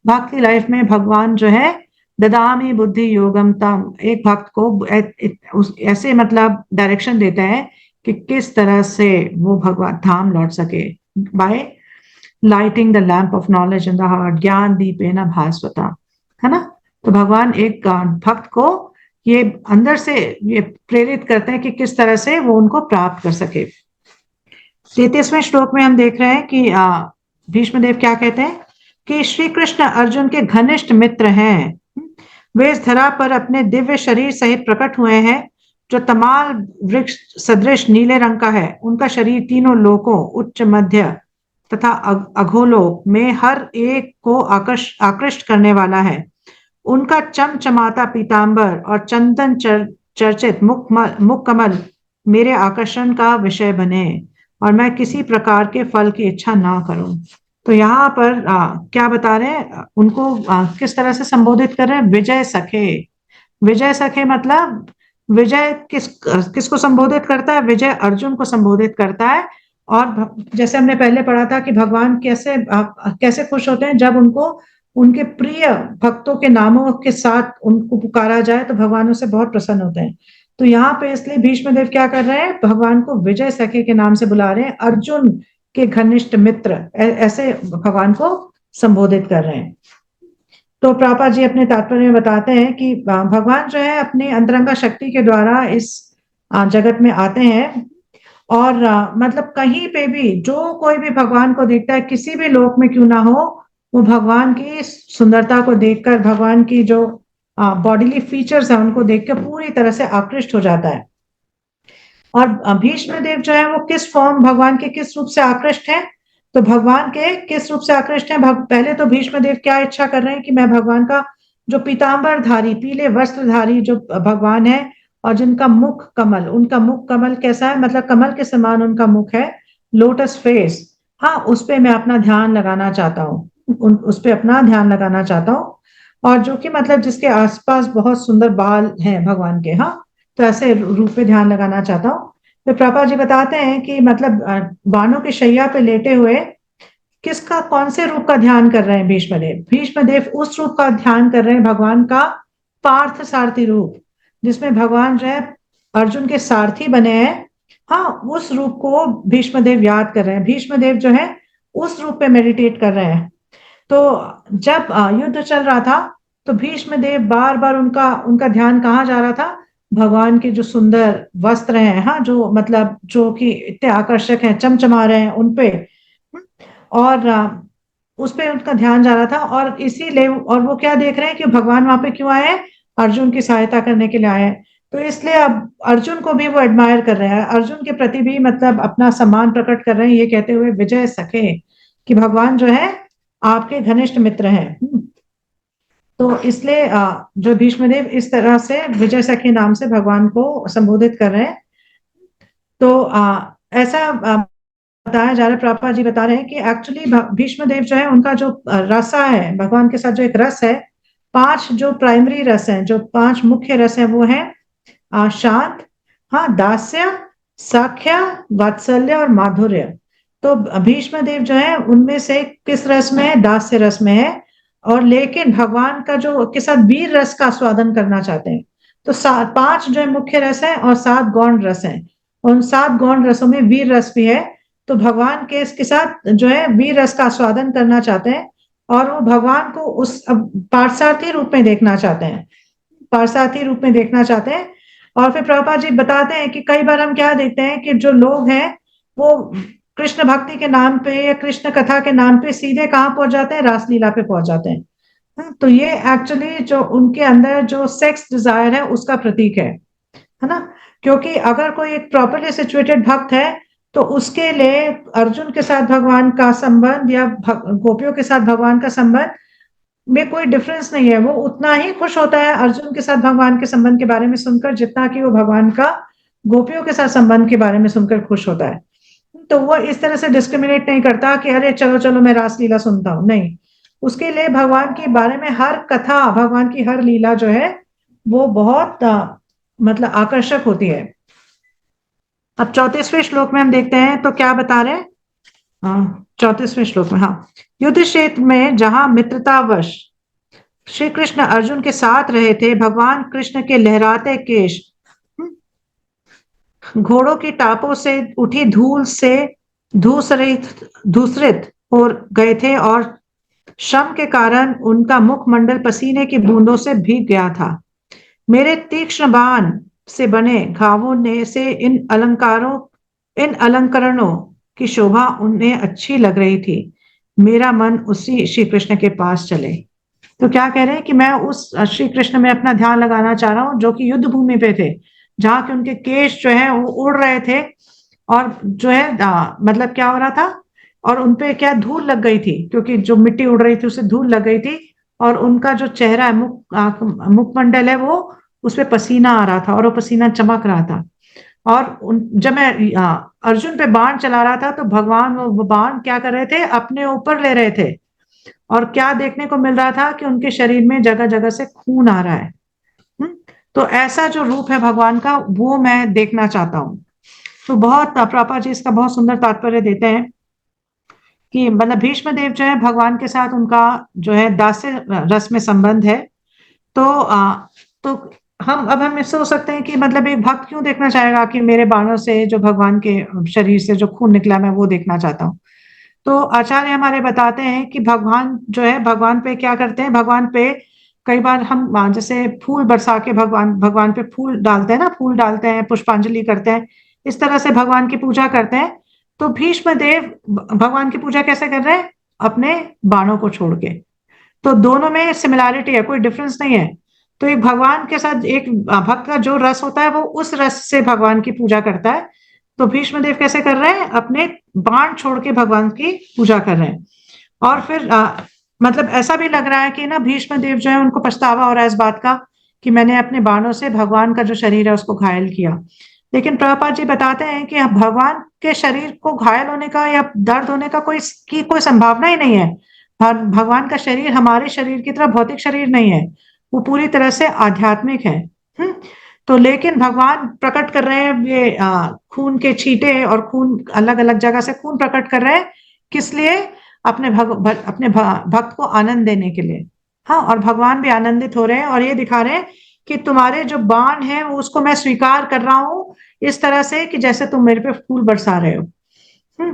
भक्त की लाइफ में भगवान जो है ददामी बुद्धि योगम तम, एक भक्त को ऐसे मतलब डायरेक्शन देते हैं कि किस तरह से वो भगवत धाम लौट सके, by lighting the lamp of knowledge in the heart, ज्ञान दीपेन भास्वता, है ना। तो भगवान एक भक्त को ये अंदर से ये प्रेरित करते हैं कि किस तरह से वो उनको प्राप्त कर सके। 33वें श्लोक में हम देख रहे हैं कि भीष्मदेव क्या कहते हैं कि श्री कृष्ण अर्जुन के घनिष्ठ मित्र हैं, वे इस धरा पर अपने दिव्य शरीर सहित प्रकट हुए हैं, जो तमाल वृक्ष सदृश नीले रंग का है। उनका शरीर तीनों लोकों, उच्च, मध्य तथा अघोलोक में हर एक को आकृष्ट करने वाला है। उनका चमचमाता पीतांबर और चंदन चर्चित मुख कमल मेरे आकर्षण का विषय बने, और मैं किसी प्रकार के फल की इच्छा ना करूं। तो यहाँ पर क्या बता रहे हैं, उनको किस तरह से संबोधित कर रहे हैं, विजय सखे। विजय सखे मतलब विजय किसको संबोधित करता है, विजय अर्जुन को संबोधित करता है। और जैसे हमने पहले पढ़ा था कि भगवान कैसे कैसे खुश होते हैं जब उनको उनके प्रिय भक्तों के नामों के साथ उनको पुकारा जाए, तो भगवान उससे बहुत प्रसन्न होते हैं। तो यहाँ पे इसलिए भीष्मदेव क्या कर रहे हैं, भगवान को विजय सखे के नाम से बुला रहे हैं, अर्जुन के घनिष्ठ मित्र ऐसे भगवान को संबोधित कर रहे हैं। तो प्रभुपाद जी अपने तात्पर्य में बताते हैं कि भगवान जो है अपनी अंतरंगा शक्ति के द्वारा इस जगत में आते हैं, और मतलब कहीं पे भी जो कोई भी भगवान को देखता है, किसी भी लोक में क्यों ना हो, वो भगवान की सुंदरता को देखकर, भगवान की जो बॉडीली फीचर्स है उनको देखकर पूरी तरह से आकृष्ट हो जाता है। और भीष्म देव जो है वो किस फॉर्म, भगवान के किस रूप से आकृष्ट है, तो भगवान के किस रूप से आकृष्ट है, पहले तो भीष्म देव क्या इच्छा कर रहे हैं कि मैं भगवान का जो पीतांबर धारी, पीले वस्त्रधारी जो भगवान है, और जिनका मुख कमल, उनका मुख कमल कैसा है, मतलब कमल के समान उनका मुख है, लोटस फेस, हाँ, उस पे मैं अपना ध्यान लगाना चाहता हूँ, उस पे अपना ध्यान लगाना चाहता हूँ। और जो कि मतलब जिसके आसपास बहुत सुंदर बाल हैं भगवान के, हाँ, तो ऐसे रूप पे ध्यान लगाना चाहता हूँ। तो प्रभा जी बताते हैं कि मतलब बाणों की शैया पे लेटे हुए किसका, कौन से रूप का ध्यान कर रहे हैं भीष्मदेव, भीष्मदेव उस रूप का ध्यान कर रहे हैं, भगवान का पार्थ सारथी रूप, जिसमें भगवान जो है अर्जुन के सारथी बने हैं, हाँ, उस रूप को भीष्मदेव याद कर रहे हैं, भीष्मदेव जो है उस रूप पे मेडिटेट कर रहे हैं। तो जब युद्ध चल रहा था, तो भीष्मदेव बार बार उनका उनका ध्यान कहाँ जा रहा था, भगवान के जो सुंदर वस्त्र हैं, हाँ, जो मतलब जो कि इतने आकर्षक हैं, चमचमा रहे हैं उनपे, और उस पे उनका ध्यान जा रहा था। और इसीलिए, और वो क्या देख रहे हैं कि भगवान वहां पे क्यों आए हैं, अर्जुन की सहायता करने के लिए आए हैं। तो इसलिए अब अर्जुन को भी वो एडमायर कर रहे हैं, अर्जुन के प्रति भी मतलब अपना सम्मान प्रकट कर रहे हैं, ये कहते हुए विजय सखे, कि भगवान जो है आपके घनिष्ठ मित्र हैं। तो इसलिए जो भीष्मदेव इस तरह से विजय सखे नाम से भगवान को संबोधित कर रहे हैं। तो ऐसा बताया जा रहा है, प्रभुपाद जी बता रहे हैं कि एक्चुअली भीष्म देव जो है उनका जो रसा है भगवान के साथ जो एक रस है, पांच जो प्राइमरी रस हैं, जो पांच मुख्य रस हैं वो है शांत, हाँ, दास्य, साख्य, वात्सल्य और माधुर्य। तो भीष्म देव जो है उनमें से किस रस में है? दास्य रस में है। और लेकिन भगवान का जो के साथ वीर रस का स्वादन करना चाहते हैं। तो पांच जो है मुख्य रस है और सात गौण रस हैं। उन सात गौण रसों में वीर रस भी है। तो भगवान के इसके साथ जो है वीर रस का आस्वादन करना चाहते हैं। और वो भगवान को उस पार्थसारथी रूप में देखना चाहते हैं, पार्थसारथी रूप में देखना चाहते हैं। और फिर प्रभुपाद जी बताते हैं कि कई बार हम क्या देखते हैं कि जो लोग हैं वो कृष्ण भक्ति के नाम पे या कृष्ण कथा के नाम पे सीधे कहाँ पहुंच जाते हैं? रासलीला पे पहुंच जाते हैं। तो ये एक्चुअली जो उनके अंदर जो सेक्स डिजायर है उसका प्रतीक है ना? क्योंकि अगर कोई एक प्रॉपरली सिचुएटेड भक्त है तो उसके लिए अर्जुन के साथ भगवान का संबंध या गोपियों के साथ भगवान का संबंध में कोई डिफरेंस नहीं है। वो उतना ही खुश होता है अर्जुन के साथ भगवान के संबंध के बारे में सुनकर जितना कि वो भगवान का गोपियों के साथ संबंध के बारे में सुनकर खुश होता है। तो वो इस तरह से डिस्क्रिमिनेट नहीं करता कि अरे चलो चलो मैं रासलीला सुनता हूँ, नहीं। उसके लिए भगवान के बारे में हर कथा, भगवान की हर लीला जो है वो बहुत मतलब आकर्षक होती है। अब 34वें श्लोक में हम देखते हैं तो क्या बता रहे हैं? 34वें श्लोक में, हाँ, युद्ध क्षेत्र में जहां मित्रतावश श्री कृष्ण अर्जुन के साथ रहे थे, भगवान कृष्ण के लहराते केश घोड़ों की टापों से उठी धूल से धूसरित हो गए थे और श्रम के कारण उनका मुखमंडल पसीने की बूंदों से भीग गया था। मेरे तीक्ष्ण बाण से बने घावों ने से इन अलंकरणों की शोभा उन्हें अच्छी लग रही थी। मेरा मन उसी श्री कृष्ण के पास चले। तो क्या कह रहे हैं कि मैं उस श्री कृष्ण में अपना ध्यान लगाना चाह रहा हूँ जो कि युद्ध भूमि पे थे, जहाँ के उनके केश जो है वो उड़ रहे थे। और जो है मतलब क्या हो रहा था? और उनपे क्या धूल लग गई थी, क्योंकि जो मिट्टी उड़ रही थी उससे धूल लग गई थी। और उनका जो चेहरा है, मुखमंडल है, वो उसपे पसीना आ रहा था और वो पसीना चमक रहा था। और जब मैं अर्जुन पे बाण चला रहा था तो भगवान वो बाण क्या कर रहे थे? अपने ऊपर ले रहे थे। और क्या देखने को मिल रहा था कि उनके शरीर में जगह जगह से खून आ रहा है। हम्म? तो ऐसा जो रूप है भगवान का वो मैं देखना चाहता हूँ। तो बहुत प्रभुपाद जी इसका बहुत सुंदर तात्पर्य देते हैं कि मतलब भीष्म देव जो है भगवान के साथ उनका जो है दास्य रस में संबंध है। तो तो हम इससे सोच सकते हैं कि मतलब एक भक्त क्यों देखना चाहेगा कि मेरे बाणों से जो भगवान के शरीर से जो खून निकला मैं वो देखना चाहता हूँ। तो आचार्य हमारे बताते हैं कि भगवान जो है भगवान पे क्या करते हैं? भगवान पे कई बार हम जैसे फूल बरसा के भगवान भगवान पे फूल डालते हैं ना, फूल डालते हैं, पुष्पांजलि करते हैं, इस तरह से भगवान की पूजा करते हैं। तो भीष्म देव भगवान की पूजा कैसे कर रहे हैं? अपने बाणों को छोड़ के। तो दोनों में सिमिलैरिटी है, कोई डिफरेंस नहीं है। तो एक भगवान के साथ एक भक्त का जो रस होता है वो उस रस से भगवान की पूजा करता है। तो भीष्म देव कैसे कर रहे हैं? अपने बाण छोड़ के भगवान की पूजा कर रहे हैं। और फिर मतलब ऐसा भी लग रहा है कि ना भीष्म देव जो है उनको पछतावा हो रहा है इस बात का कि मैंने अपने बाणों से भगवान का जो शरीर है उसको घायल किया। लेकिन प्रभुपाद जी बताते हैं कि भगवान के शरीर को घायल होने का या दर्द होने का कोई संभावना ही नहीं है। भगवान का शरीर हमारे शरीर की तरह भौतिक शरीर नहीं है, वो पूरी तरह से आध्यात्मिक है। हम्म। तो लेकिन भगवान प्रकट कर रहे हैं ये खून के छींटे और खून अलग अलग जगह से खून प्रकट कर रहे हैं। किस लिए? अपने भक्त को आनंद देने के लिए। हाँ, और भगवान भी आनंदित हो रहे हैं और ये दिखा रहे हैं कि तुम्हारे जो बाण है वो उसको मैं स्वीकार कर रहा हूँ इस तरह से कि जैसे तुम मेरे पे फूल बरसा रहे हो।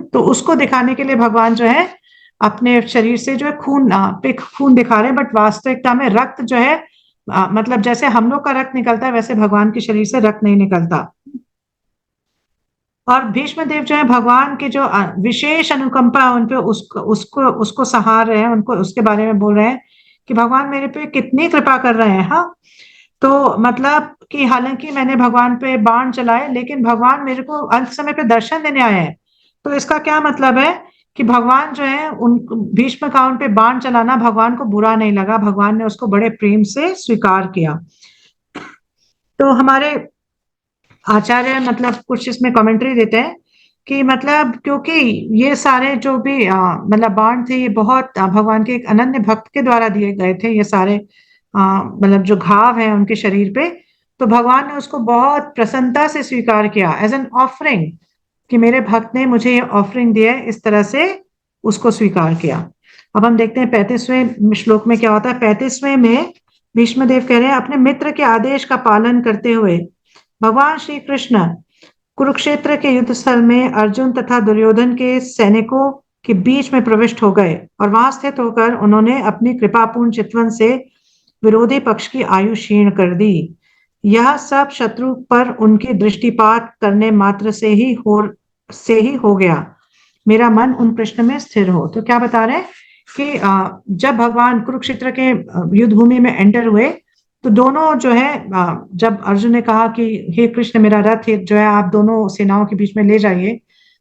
तो उसको दिखाने के लिए भगवान जो है अपने शरीर से जो है खून पे खून दिखा रहे हैं, बट वास्तविकता में रक्त जो है मतलब जैसे हम लोग का रक्त निकलता है वैसे भगवान के शरीर से रक्त नहीं निकलता। और भीष्म देव जो है भगवान के जो विशेष अनुकंपा उन पे उसको उसको उसको सहार रहे हैं, उनको उसके बारे में बोल रहे हैं कि भगवान मेरे पे कितनी कृपा कर रहे हैं। हाँ, तो मतलब कि हालांकि मैंने भगवान पे बाण चलाए लेकिन भगवान मेरे को अंत समय पे दर्शन देने आए हैं। तो इसका क्या मतलब है कि भगवान जो है उन भीष्म का उन पे बाण चलाना भगवान को बुरा नहीं लगा, भगवान ने उसको बड़े प्रेम से स्वीकार किया। तो हमारे आचार्य मतलब कुछ इसमें कमेंट्री देते हैं कि मतलब क्योंकि ये सारे जो भी मतलब बाण थे, ये बहुत भगवान के एक अनन्य भक्त के द्वारा दिए गए थे, ये सारे मतलब जो घाव हैं उनके शरीर पे। तो भगवान ने उसको बहुत प्रसन्नता से स्वीकार किया एज एन ऑफरिंग, कि मेरे भक्त ने मुझे ये ऑफरिंग दिया है, इस तरह से उसको स्वीकार किया। अब हम देखते हैं 35वें श्लोक में क्या होता है। 35वें में भीष्मदेव कह रहे हैं, अपने मित्र के आदेश का पालन करते हुए भगवान श्री कृष्ण कुरुक्षेत्र के युद्ध स्थल में अर्जुन तथा दुर्योधन के सैनिकों के बीच में प्रविष्ट हो गए, और वहां स्थित होकर उन्होंने अपनी कृपापूर्ण चितवन से विरोधी पक्ष की आयु क्षीण कर दी। यह सब शत्रु पर उनकी दृष्टिपात करने मात्र से ही हो गया। मेरा मन उन कृष्ण में स्थिर हो। तो क्या बता रहे हैं कि जब भगवान कुरुक्षेत्र के युद्ध भूमि में एंटर हुए, तो दोनों जो है जब अर्जुन ने कहा कि हे कृष्ण, मेरा रथ जो है आप दोनों सेनाओं के बीच में ले जाइए,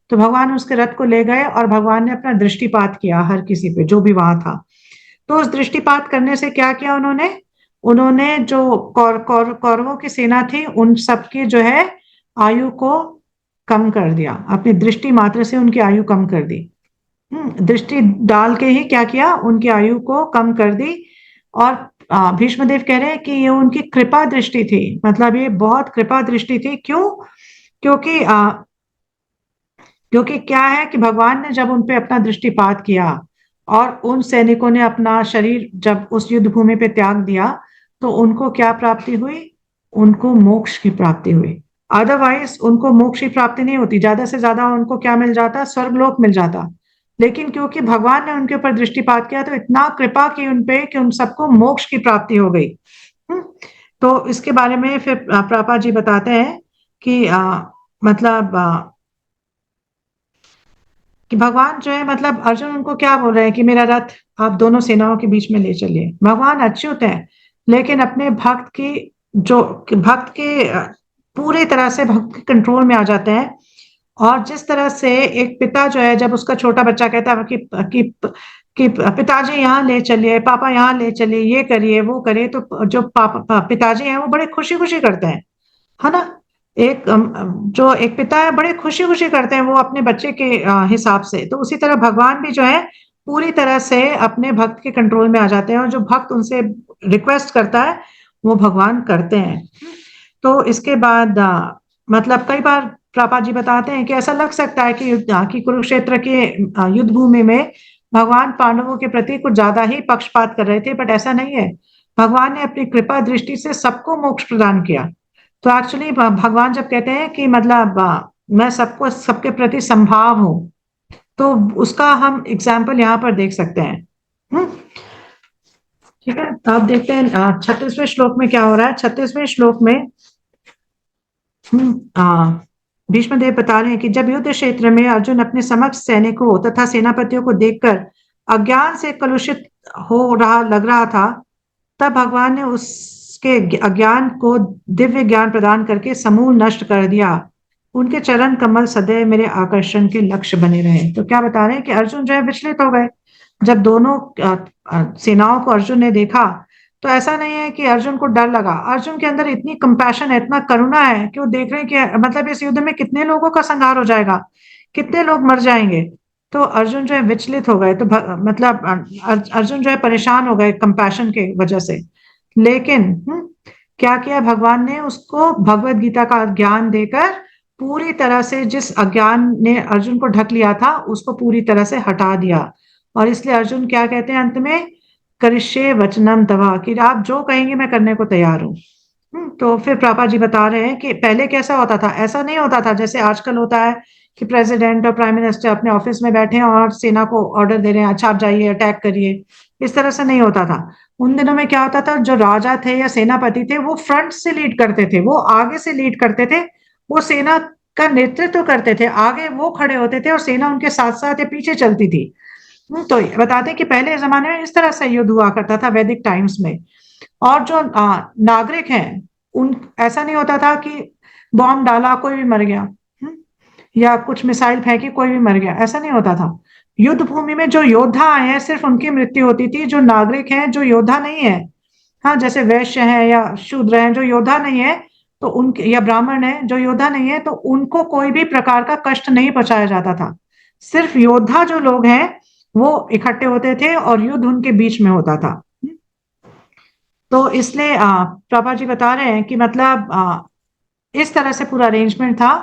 तो भगवान उसके रथ को ले गए और भगवान ने अपना दृष्टिपात किया हर किसी पे जो भी वहां था। तो उस दृष्टिपात करने से क्या किया उन्होंने, उन्होंने जो कौरवों की सेना थी उन सबकी जो है आयु को कम कर दिया, अपनी दृष्टि मात्र से उनकी आयु कम कर दी। दृष्टि डाल के ही क्या किया, उनकी आयु को कम कर दी। और भीष्मदेव कह रहे हैं कि ये उनकी कृपा दृष्टि थी, मतलब ये बहुत कृपा दृष्टि थी। क्यों? क्योंकि क्योंकि क्या है कि भगवान ने जब उन पे अपना दृष्टिपात किया और उन सैनिकों ने अपना शरीर जब उस युद्ध भूमि पे त्याग दिया, तो उनको क्या प्राप्ति हुई? उनको मोक्ष की प्राप्ति हुई। अदरवाइज उनको मोक्ष की प्राप्ति नहीं होती, ज्यादा से ज्यादा उनको क्या मिल जाता? स्वर्गलोक मिल जाता। लेकिन क्योंकि भगवान ने उनके ऊपर दृष्टिपात किया, तो इतना कृपा की उन पे कि उन सबको मोक्ष की प्राप्ति हो गई। हम्म, तो इसके बारे में फिर प्रभुपाद जी बताते हैं कि मतलब कि भगवान जो है, मतलब अर्जुन उनको क्या बोल रहे हैं कि मेरा रथ आप दोनों सेनाओं के बीच में ले चलिए। भगवान अच्युत है, लेकिन अपने भक्त की जो भक्त के पूरी तरह से भक्त के कंट्रोल में आ जाते हैं। और जिस तरह से एक पिता जो है, जब उसका छोटा बच्चा कहता है कि पिताजी यहाँ ले चलिए, पापा यहाँ ले चलिए, ये करिए वो करिए, तो जो पापा पिताजी हैं वो बड़े खुशी खुशी करते हैं, है ना। एक जो एक पिता है बड़े खुशी खुशी करते हैं वो अपने बच्चे के हिसाब से। तो उसी तरह भगवान भी जो है पूरी तरह से अपने भक्त के कंट्रोल में आ जाते हैं, और जो भक्त उनसे रिक्वेस्ट करता है वो भगवान करते हैं। तो इसके बाद मतलब कई बार प्रभा जी बताते हैं कि ऐसा लग सकता है कि कुरुक्षेत्र के युद्ध भूमि में भगवान पांडवों के प्रति कुछ ज्यादा ही पक्षपात कर रहे थे, बट ऐसा नहीं है। भगवान ने अपनी कृपा दृष्टि से सबको मोक्ष प्रदान किया। तो एक्चुअली भगवान जब कहते हैं कि मतलब मैं सबको सबके प्रति संभाव हूं, तो उसका हम एग्जाम्पल यहाँ पर देख सकते हैं। हम्म, ठीक है। तो आप देखते हैं 36वें श्लोक में क्या हो रहा है। 36वें श्लोक में भीष्मदेव बता रहे हैं कि जब युद्ध क्षेत्र में अर्जुन अपने समक्ष सैनिकों तथा सेनापतियों को देखकर अज्ञान से कलुषित हो रहा लग रहा था, तब भगवान ने उसके अज्ञान को दिव्य ज्ञान प्रदान करके समूल नष्ट कर दिया। उनके चरण कमल सदैव मेरे आकर्षण के लक्ष्य बने रहे। तो क्या बता रहे हैं कि अर्जुन जो है विचलित हो गए। जब दोनों सेनाओं को अर्जुन ने देखा, तो ऐसा नहीं है कि अर्जुन को डर लगा। अर्जुन के अंदर इतनी कंपैशन है, इतना करुणा है कि वो देख रहे हैं कि मतलब इस युद्ध में कितने लोगों का संहार हो जाएगा, कितने लोग मर जाएंगे। तो अर्जुन जो है विचलित हो गए। तो मतलब अर्जुन जो है परेशान हो गए कंपैशन के वजह से। लेकिन क्या किया भगवान ने? उसको भगवत गीता का ज्ञान देकर पूरी तरह से जिस अज्ञान ने अर्जुन को ढक लिया था उसको पूरी तरह से हटा दिया। और इसलिए अर्जुन क्या कहते हैं अंत में? करिष्ये वचनम तवा, कि आप जो कहेंगे मैं करने को तैयार हूँ। तो फिर पापा जी बता रहे हैं कि पहले कैसा होता था? ऐसा नहीं होता था जैसे आजकल होता है कि प्रेसिडेंट और प्राइम मिनिस्टर अपने ऑफिस में बैठे हैं और सेना को ऑर्डर दे रहे हैं, अच्छा आप जाइए अटैक करिए। इस तरह से नहीं होता था। उन दिनों में क्या होता था? जो राजा थे या सेनापति थे वो फ्रंट से लीड करते थे, वो आगे से लीड करते थे, वो सेना का नेतृत्व करते थे, आगे वो खड़े होते थे और सेना उनके साथ साथ या पीछे चलती थी। तो बताते हैं कि पहले जमाने में इस तरह से युद्ध हुआ करता था वैदिक टाइम्स में। और जो नागरिक हैं उन ऐसा नहीं होता था कि बॉम्ब डाला कोई भी मर गया, या कुछ मिसाइल फेंकी कोई भी मर गया, ऐसा नहीं होता था। युद्ध भूमि में जो योद्धा आए हैं सिर्फ उनकी मृत्यु होती थी। जो नागरिक हैं, जो योद्धा नहीं है, हाँ जैसे वैश्य हैं या शूद्र हैं, जो योद्धा नहीं है, तो उनके, या ब्राह्मण है जो योद्धा नहीं है, तो उनको कोई भी प्रकार का कष्ट नहीं पहुंचाया जाता था। सिर्फ योद्धा जो लोग हैं वो इकट्ठे होते थे और युद्ध उनके बीच में होता था। तो इसलिए प्रभा जी बता रहे हैं कि मतलब इस तरह से पूरा अरेंजमेंट था।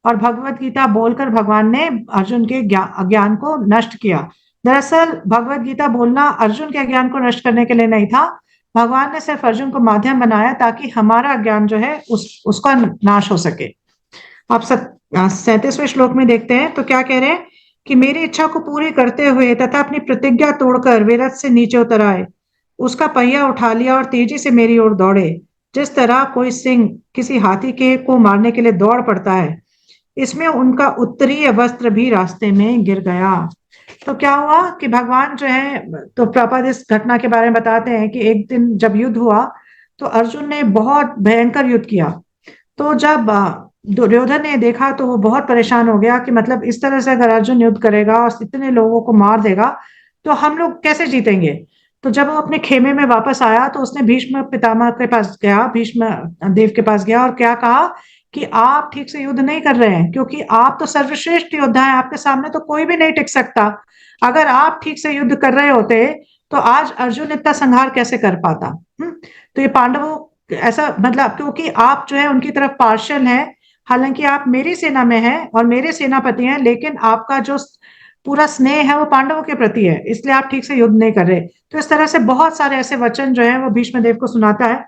और भगवत गीता बोलकर भगवान ने अर्जुन के अज्ञान को नष्ट किया। दरअसल भगवत गीता बोलना अर्जुन के अज्ञान को नष्ट करने के लिए नहीं था। भगवान ने सिर्फ अर्जुन को माध्यम बनाया ताकि हमारा अज्ञान जो है उसका नाश हो सके। आप 37वें श्लोक में देखते हैं तो क्या कह रहे हैं कि मेरी इच्छा को पूरी करते हुए तथा अपनी प्रतिज्ञा तोड़कर वे रथ से नीचे उतर आए, उसका पहिया उठा लिया और तेजी से मेरी ओर दौड़े। जिस तरह कोई सिंह किसी हाथी के को मारने के लिए दौड़ पड़ता है, इसमें उनका उत्तरीय वस्त्र भी रास्ते में गिर गया। तो क्या हुआ कि भगवान जो है, तो प्रपाद इस घटना के बारे में बताते हैं कि एक दिन जब युद्ध हुआ तो अर्जुन ने बहुत भयंकर युद्ध किया। तो जब दुर्योधन ने देखा तो वो बहुत परेशान हो गया कि मतलब इस तरह से अगर अर्जुन युद्ध करेगा और इतने लोगों को मार देगा तो हम लोग कैसे जीतेंगे। तो जब वो अपने खेमे में वापस आया तो उसने भीष्म पितामह के पास गया, भीष्म देव के पास गया और क्या कहा कि आप ठीक से युद्ध नहीं कर रहे हैं, क्योंकि आप तो सर्वश्रेष्ठ योद्धा हैं, आपके सामने तो कोई भी नहीं टिक सकता। अगर आप ठीक से युद्ध कर रहे होते तो आज अर्जुन इतना संहार कैसे कर पाता। तो ये पांडवों ऐसा मतलब, क्योंकि आप जो है उनकी तरफ पार्शियल हैं, हालांकि आप मेरी सेना में हैं और मेरे सेनापति हैं, लेकिन आपका जो पूरा स्नेह है वो पांडवों के प्रति है, इसलिए आप ठीक से युद्ध नहीं कर रहे। तो इस तरह से बहुत सारे ऐसे वचन जो है वो भीष्मदेव को सुनाता है।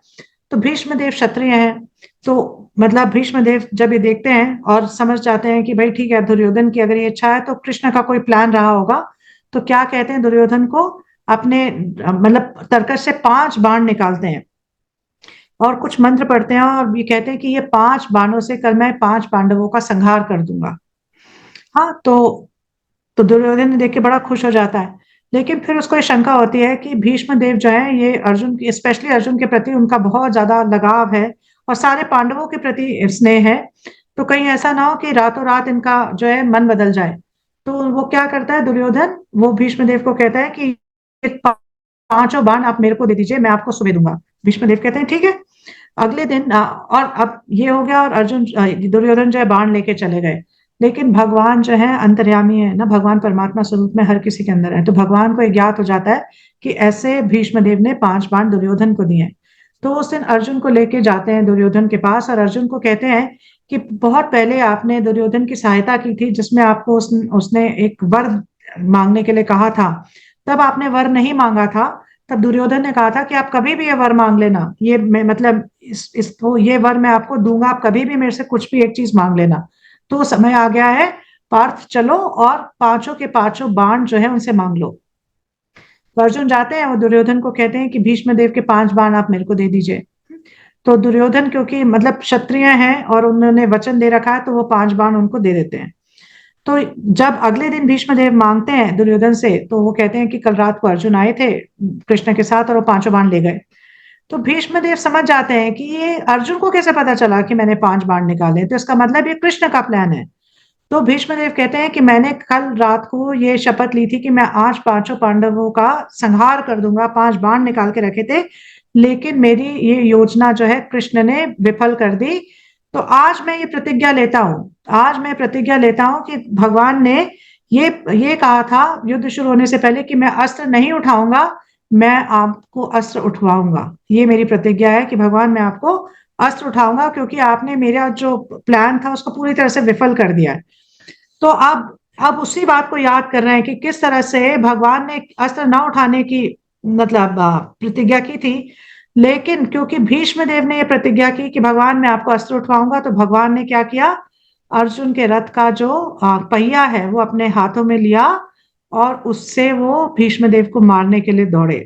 तो भीष्मदेव क्षत्रिय हैं, तो मतलब भीष्मदेव जब ये देखते हैं और समझ जाते हैं कि भाई ठीक है, दुर्योधन की अगर ये इच्छा है तो कृष्ण का कोई प्लान रहा होगा। तो क्या कहते हैं, दुर्योधन को अपने मतलब तरकश से 5 बाण निकालते हैं और कुछ मंत्र पढ़ते हैं और ये कहते हैं कि ये 5 बाणों से कल मैं 5 पांडवों का संहार कर दूंगा। हाँ, तो दुर्योधन ने देख के बड़ा खुश हो जाता है। लेकिन फिर उसको ये शंका होती है कि भीष्म देव जो है ये अर्जुन की, स्पेशली अर्जुन के प्रति उनका बहुत ज्यादा लगाव है और सारे पांडवों के प्रति स्नेह है। तो कहीं ऐसा ना हो कि रातों रात इनका जो है मन बदल जाए। तो वो क्या करता है दुर्योधन, वो भीष्म देव को कहता है कि ये 5 बाण आप मेरे को दे दीजिए, मैं आपको सुबह दूंगा। भीष्म देव कहते हैं ठीक है। अगले दिन और अब ये हो गया और अर्जुन दुर्योधन जो है बाण लेके चले गए। लेकिन भगवान जो है अंतर्यामी है ना, भगवान परमात्मा स्वरूप में हर किसी के अंदर है। तो भगवान को ये ज्ञात हो जाता है कि ऐसे भीष्मदेव ने 5 बाण दुर्योधन को दिए। तो उस दिन अर्जुन को लेके जाते हैं दुर्योधन के पास और अर्जुन को कहते हैं कि बहुत पहले आपने दुर्योधन की सहायता की थी, जिसमें आपको उसने एक वर मांगने के लिए कहा था। तब आपने वर नहीं मांगा था। तब दुर्योधन ने कहा था कि आप कभी भी ये वर मांग लेना, ये मैं मतलब इसको ये वर मैं आपको दूंगा, आप कभी भी मेरे से कुछ भी एक चीज मांग लेना। तो समय आ गया है पार्थ, चलो और पांचों के पांचों बाण जो है उनसे मांग लो। तो अर्जुन जाते हैं, वो दुर्योधन को कहते हैं कि भीष्म देव के 5 बाण आप मेरे को दे दीजिए। तो दुर्योधन क्योंकि मतलब क्षत्रिय हैं और उन्होंने वचन दे रखा है तो वो 5 बाण उनको दे देते हैं। तो जब अगले दिन भीष्मदेव मांगते हैं दुर्योधन से तो वो कहते हैं कि कल रात को अर्जुन आए थे कृष्ण के साथ और वो 5 बाण ले गए। तो भीष्मदेव समझ जाते हैं कि ये अर्जुन को कैसे पता चला कि मैंने 5 बाण निकाले, तो इसका मतलब ये कृष्ण का प्लान है। तो भीष्मदेव कहते हैं कि मैंने कल रात को ये शपथ ली थी कि मैं आज पांचों पांडवों का संहार कर दूंगा, 5 बाण निकाल के रखे थे, लेकिन मेरी ये योजना जो है कृष्ण ने विफल कर दी। तो आज मैं ये प्रतिज्ञा लेता हूं, आज मैं प्रतिज्ञा लेता हूं कि भगवान ने ये कहा था युद्ध शुरू होने से पहले कि मैं अस्त्र नहीं उठाऊंगा, मैं आपको अस्त्र उठवाऊंगा। ये मेरी प्रतिज्ञा है कि भगवान मैं आपको अस्त्र उठाऊंगा, क्योंकि आपने मेरा जो प्लान था उसको पूरी तरह से विफल कर दिया है। तो अब उसी बात को याद कर रहे हैं कि किस तरह से भगवान ने अस्त्र ना उठाने की मतलब प्रतिज्ञा की थी। लेकिन क्योंकि भीष्म देव ने यह प्रतिज्ञा की कि भगवान मैं आपको अस्त्र उठवाऊंगा, तो भगवान ने क्या किया, अर्जुन के रथ का जो पहिया है वो अपने हाथों में लिया और उससे वो भीष्म देव को मारने के लिए दौड़े।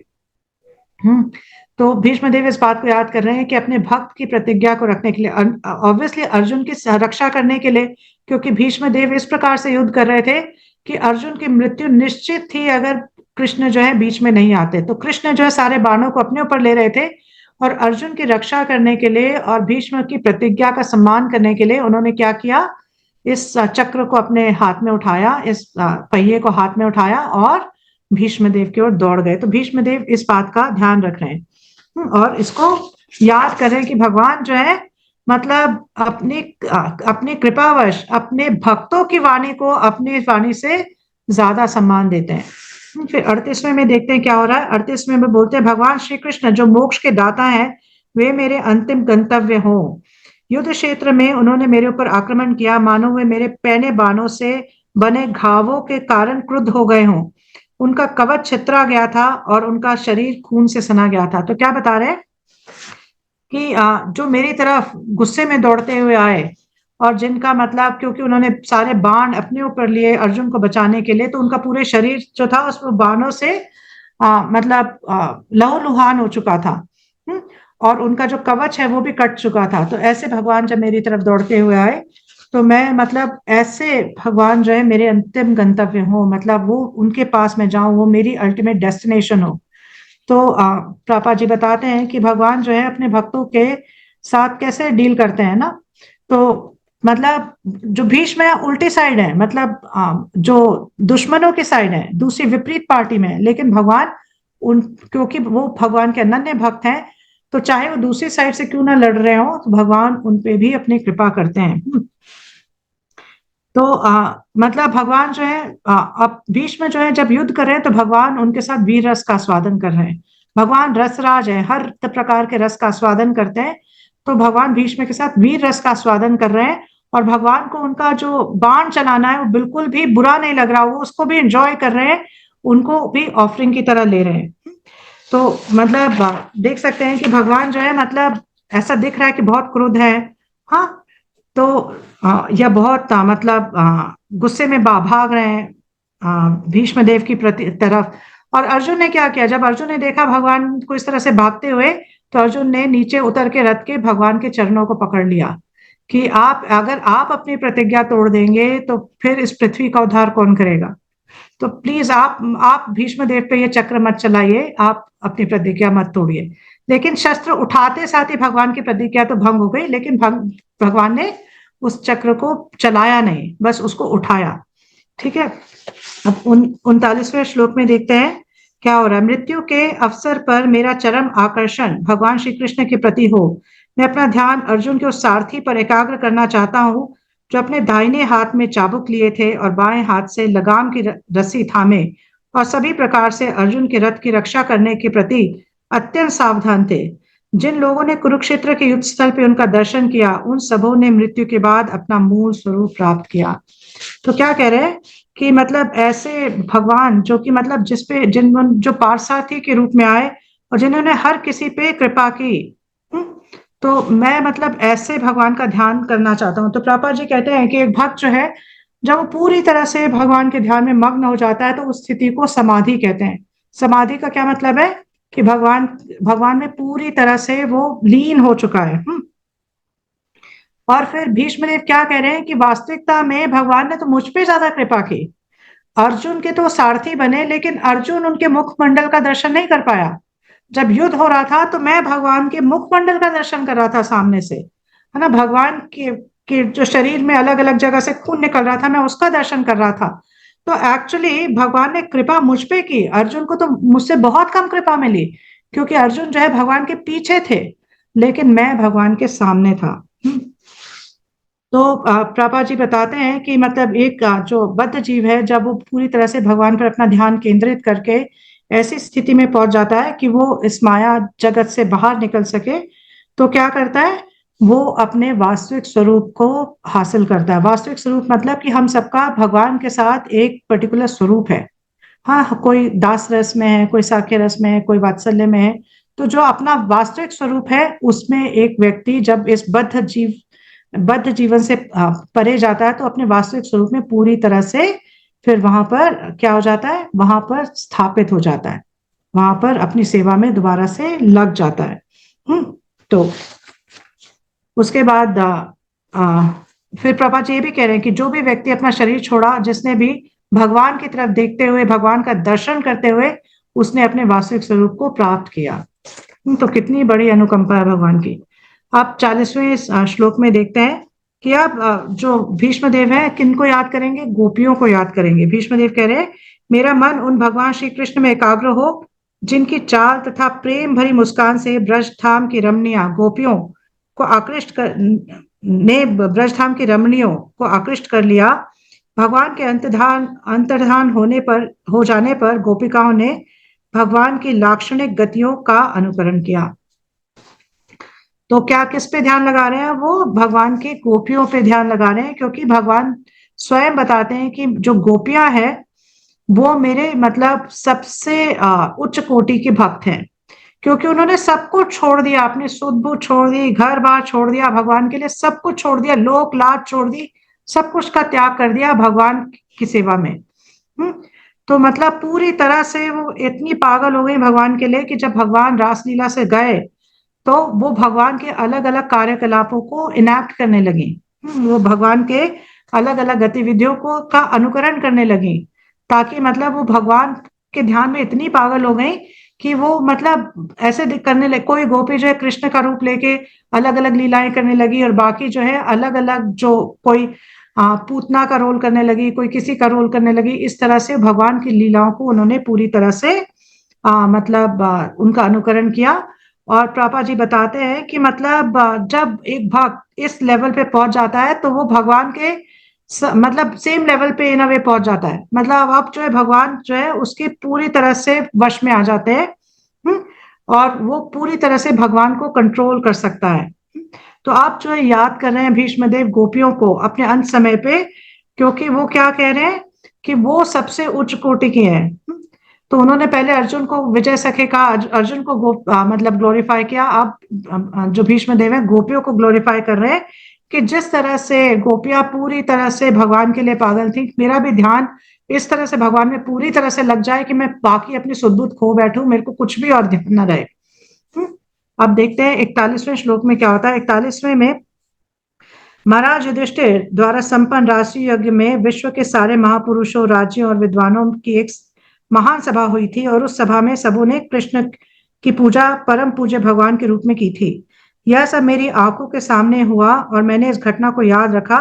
तो भीष्मदेव इस बात को याद कर रहे हैं कि अपने भक्त की प्रतिज्ञा को रखने के लिए, ऑब्वियसली अर्जुन की रक्षा करने के लिए, क्योंकि भीष्मदेव इस प्रकार से युद्ध कर रहे थे कि अर्जुन की मृत्यु निश्चित थी अगर कृष्ण जो है बीच में नहीं आते। तो कृष्ण जो है सारे बाणों को अपने ऊपर ले रहे थे और अर्जुन की रक्षा करने के लिए और भीष्म की प्रतिज्ञा का सम्मान करने के लिए उन्होंने क्या किया, इस चक्र को अपने हाथ में उठाया, इस पहिए को हाथ में उठाया और भीष्मदेव की ओर दौड़ गए। तो भीष्मदेव इस बात का ध्यान रख रहे हैं और इसको याद करें कि भगवान जो है मतलब अपनी कृपावश अपने भक्तों की वाणी को अपनी वाणी से ज्यादा सम्मान देते हैं। फिर 38वें में देखते हैं क्या हो रहा है। 38वें में बोलते हैं, भगवान श्री कृष्ण जो मोक्ष के दाता हैं, वे मेरे अंतिम गंतव्य हो। युद्ध क्षेत्र में उन्होंने मेरे ऊपर आक्रमण किया, मानो वे मेरे पैने बाणों से बने घावों के कारण क्रुद्ध हो गए हों। उनका कवच छितरा गया था और उनका शरीर खून से सना गया था। तो क्या बता रहे हैं कि जो मेरी तरफ गुस्से में दौड़ते हुए आए, और जिनका मतलब क्योंकि उन्होंने सारे बाण अपने ऊपर लिए अर्जुन को बचाने के लिए, तो उनका पूरे शरीर जो था उस बाणों से मतलब लहूलुहान हो चुका था। हम्म, और उनका जो कवच है वो भी कट चुका था। तो ऐसे भगवान जब मेरी तरफ दौड़ते हुए आए, तो मैं मतलब ऐसे भगवान जो है मेरे अंतिम गंतव्य हो, मतलब वो उनके पास मैं जाऊं, वो मेरी अल्टीमेट डेस्टिनेशन हो। तो पापा जी बताते हैं कि भगवान जो है अपने भक्तों के साथ कैसे डील करते हैं ना। तो मतलब जो भीष्म है उल्टी साइड है, मतलब जो दुश्मनों की साइड है, दूसरी विपरीत पार्टी में है, लेकिन भगवान उन क्योंकि वो भगवान के अनन्य भक्त हैं, तो चाहे वो दूसरी साइड से क्यों ना लड़ रहे हो, तो भगवान उन पे भी अपनी कृपा करते हैं। तो मतलब भगवान जो है अब भीष्म जो है जब युद्ध कर रहे हैं, तो भगवान उनके साथ वीर रस का स्वादन कर रहे हैं। भगवान रसराज है, हर प्रकार के रस का स्वादन करते हैं। तो भगवान भीष्म के साथ वीर रस का स्वादन कर रहे हैं, और भगवान को उनका जो बाण चलाना है वो बिल्कुल भी बुरा नहीं लग रहा, वो उसको भी एंजॉय कर रहे हैं, उनको भी ऑफरिंग की तरह ले रहे हैं। तो मतलब देख सकते हैं कि भगवान जो है मतलब ऐसा दिख रहा है कि बहुत क्रुद्ध है। हाँ, तो यह बहुत मतलब गुस्से में भाग रहे हैं भीष्म देव की प्रति तरफ। और अर्जुन ने क्या किया, जब अर्जुन ने देखा भगवान को इस तरह से भागते हुए, तो अर्जुन ने नीचे उतर के रथ के भगवान के चरणों को पकड़ लिया कि आप अगर आप अपनी प्रतिज्ञा तोड़ देंगे तो फिर इस पृथ्वी का उद्धार कौन करेगा। तो प्लीज आप भीष्म देव पे ये चक्र मत चलाइए, आप अपनी प्रतिज्ञा मत तोड़िए। लेकिन शस्त्र उठाते साथ ही भगवान की प्रतिज्ञा तो भंग हो गई, लेकिन भगवान ने उस चक्र को चलाया नहीं, बस उसको उठाया। ठीक है। अब 39वें श्लोक में देखते हैं क्या हो रहा है। मृत्यु के अवसर पर मेरा चरम आकर्षण भगवान श्री कृष्ण के प्रति हो। मैं अपना ध्यान अर्जुन के उस सारथी पर एकाग्र करना चाहता हूँ, जो अपने दाहिने हाथ में चाबुक लिए थे और बाएं हाथ से लगाम की रस्सी थामे, और सभी प्रकार से अर्जुन के रथ की रक्षा करने के प्रति अत्यंत सावधान थे। जिन लोगों ने कुरुक्षेत्र के युद्ध स्थल पे उनका दर्शन किया, उन सबों ने मृत्यु के बाद अपना मूल स्वरूप प्राप्त किया। तो क्या कह रहे हैं कि मतलब ऐसे भगवान जो कि मतलब जिसपे जिन जो पारसारथी के रूप में आए और जिन्होंने हर किसी पे कृपा की। हम्म, तो मैं मतलब ऐसे भगवान का ध्यान करना चाहता हूँ। तो प्रभुपाद जी कहते हैं कि एक भक्त जो है, जब वो पूरी तरह से भगवान के ध्यान में मग्न हो जाता है, तो उस स्थिति को समाधि कहते हैं। समाधि का क्या मतलब है कि भगवान भगवान में पूरी तरह से वो लीन हो चुका है। और फिर भीष्मदेव क्या कह रहे हैं कि वास्तविकता में भगवान ने तो मुझ पे ज्यादा कृपा की। अर्जुन के तो सारथी बने, लेकिन अर्जुन उनके मुखमंडल का दर्शन नहीं कर पाया। जब युद्ध हो रहा था तो मैं भगवान के मुखमंडल का दर्शन कर रहा था सामने से, है ना। भगवान के जो शरीर में अलग अलग जगह से खून निकल रहा था, मैं उसका दर्शन कर रहा था। तो एक्चुअली भगवान ने कृपा मुझ पे की, अर्जुन को तो मुझसे बहुत कम कृपा मिली, क्योंकि अर्जुन जो है भगवान के पीछे थे, लेकिन मैं भगवान के सामने था। तो प्रभा जी बताते हैं कि मतलब एक जो बद्ध जीव है, जब वो पूरी तरह से भगवान पर अपना ध्यान केंद्रित करके ऐसी स्थिति में पहुंच जाता है कि वो इस माया जगत से बाहर निकल सके, तो क्या करता है, वो अपने वास्तविक स्वरूप को हासिल करता है। वास्तविक स्वरूप मतलब कि हम सबका भगवान के साथ एक पर्टिकुलर स्वरूप है। हाँ, कोई दास रस में है, कोई साख्य रस में है, कोई वात्सल्य में है। तो जो अपना वास्तविक स्वरूप है, उसमें एक व्यक्ति जब इस बद्ध जीवन से परे जाता है, तो अपने वास्तविक स्वरूप में पूरी तरह से फिर वहां पर क्या हो जाता है, वहां पर स्थापित हो जाता है, वहां पर अपनी सेवा में दोबारा से लग जाता है। तो उसके बाद फिर प्रभा जी ये भी कह रहे हैं कि जो भी व्यक्ति अपना शरीर छोड़ा, जिसने भी भगवान की तरफ देखते हुए भगवान का दर्शन करते हुए उसने अपने वास्तविक स्वरूप को प्राप्त किया। तो कितनी बड़ी अनुकंपा है भगवान की। आप 40वें श्लोक में देखते हैं कि आप जो भीष्म देव है किनको याद करेंगे, गोपियों को याद करेंगे। भीष्म देव कह रहे हैं, मेरा मन उन भगवान श्री कृष्ण में एकाग्र हो, जिनकी चाल तथा प्रेम भरी मुस्कान से ब्रज धाम की रमणियां गोपियों को आकृष्ट कर ने ब्रजधाम की रमणियों को आकृष्ट कर लिया। भगवान के अंतर्धान हो जाने पर गोपिकाओं ने भगवान की लाक्षणिक गतियों का अनुकरण किया। तो क्या किस पे ध्यान लगा रहे हैं? वो भगवान के गोपियों पे ध्यान लगा रहे हैं, क्योंकि भगवान स्वयं बताते हैं कि जो गोपियां हैं वो मेरे मतलब सबसे उच्च कोटि के भक्त हैं, क्योंकि उन्होंने सब कुछ छोड़ दिया, अपनी सुध बुध छोड़ दी, घर बार छोड़ दिया, भगवान के लिए सब कुछ छोड़ दिया, लोक लाज छोड़ दी, सब कुछ का त्याग कर दिया भगवान की सेवा में। तो मतलब पूरी तरह से वो इतनी पागल हो गई भगवान के लिए कि जब भगवान रासलीला से गए तो वो भगवान के अलग अलग कार्यकलापों को इनैक्ट करने लगी। वो भगवान के अलग अलग गतिविधियों को का अनुकरण करने लगी, ताकि मतलब वो भगवान के ध्यान में इतनी पागल हो गई कि वो मतलब ऐसे करने लगे। कोई गोपी जो है कृष्ण का रूप लेके अलग अलग लीलाएं करने लगी, और बाकी जो है अलग अलग, जो कोई पूतना का रोल करने लगी, कोई किसी का रोल करने लगी। इस तरह से भगवान की लीलाओं को उन्होंने पूरी तरह से मतलब उनका अनुकरण किया। और प्रभुपाद जी बताते हैं कि मतलब जब एक भक्त इस लेवल पे पहुंच जाता है तो वो भगवान के मतलब सेम लेवल पे इन अ वे पहुंच जाता है। मतलब अब जो है भगवान जो है उसकी पूरी तरह से वश में आ जाते हैं। और वो पूरी तरह से भगवान को कंट्रोल कर सकता है। तो आप जो है याद कर रहे हैं भीष्मदेव गोपियों को अपने अंत समय पे, क्योंकि वो क्या कह रहे हैं कि वो सबसे उच्च कोटि के हैं। तो उन्होंने पहले अर्जुन को विजय सखे कहा, अर्जुन को मतलब ग्लोरीफाई किया। अब जो भीष्मदेव है गोपियों को ग्लोरीफाई कर रहे हैं कि जिस तरह से गोपियां पूरी तरह से भगवान के लिए पागल थी, मेरा भी ध्यान इस तरह से भगवान में पूरी तरह से लग जाए कि मैं बाकी अपनी सुध खो बैठूं, मेरे को कुछ भी और ध्यान न रहे। अब देखते हैं 41वें श्लोक में क्या होता है। 41वें में महाराज युधिष्ठिर द्वारा संपन्न राष्ट्रीय यज्ञ में विश्व के सारे महापुरुषों, राज्यों और विद्वानों की एक महान सभा हुई थी, और उस सभा में सबों ने कृष्ण की पूजा परम पूज्य भगवान के रूप में की थी। यह सब मेरी आंखों के सामने हुआ और मैंने इस घटना को याद रखा,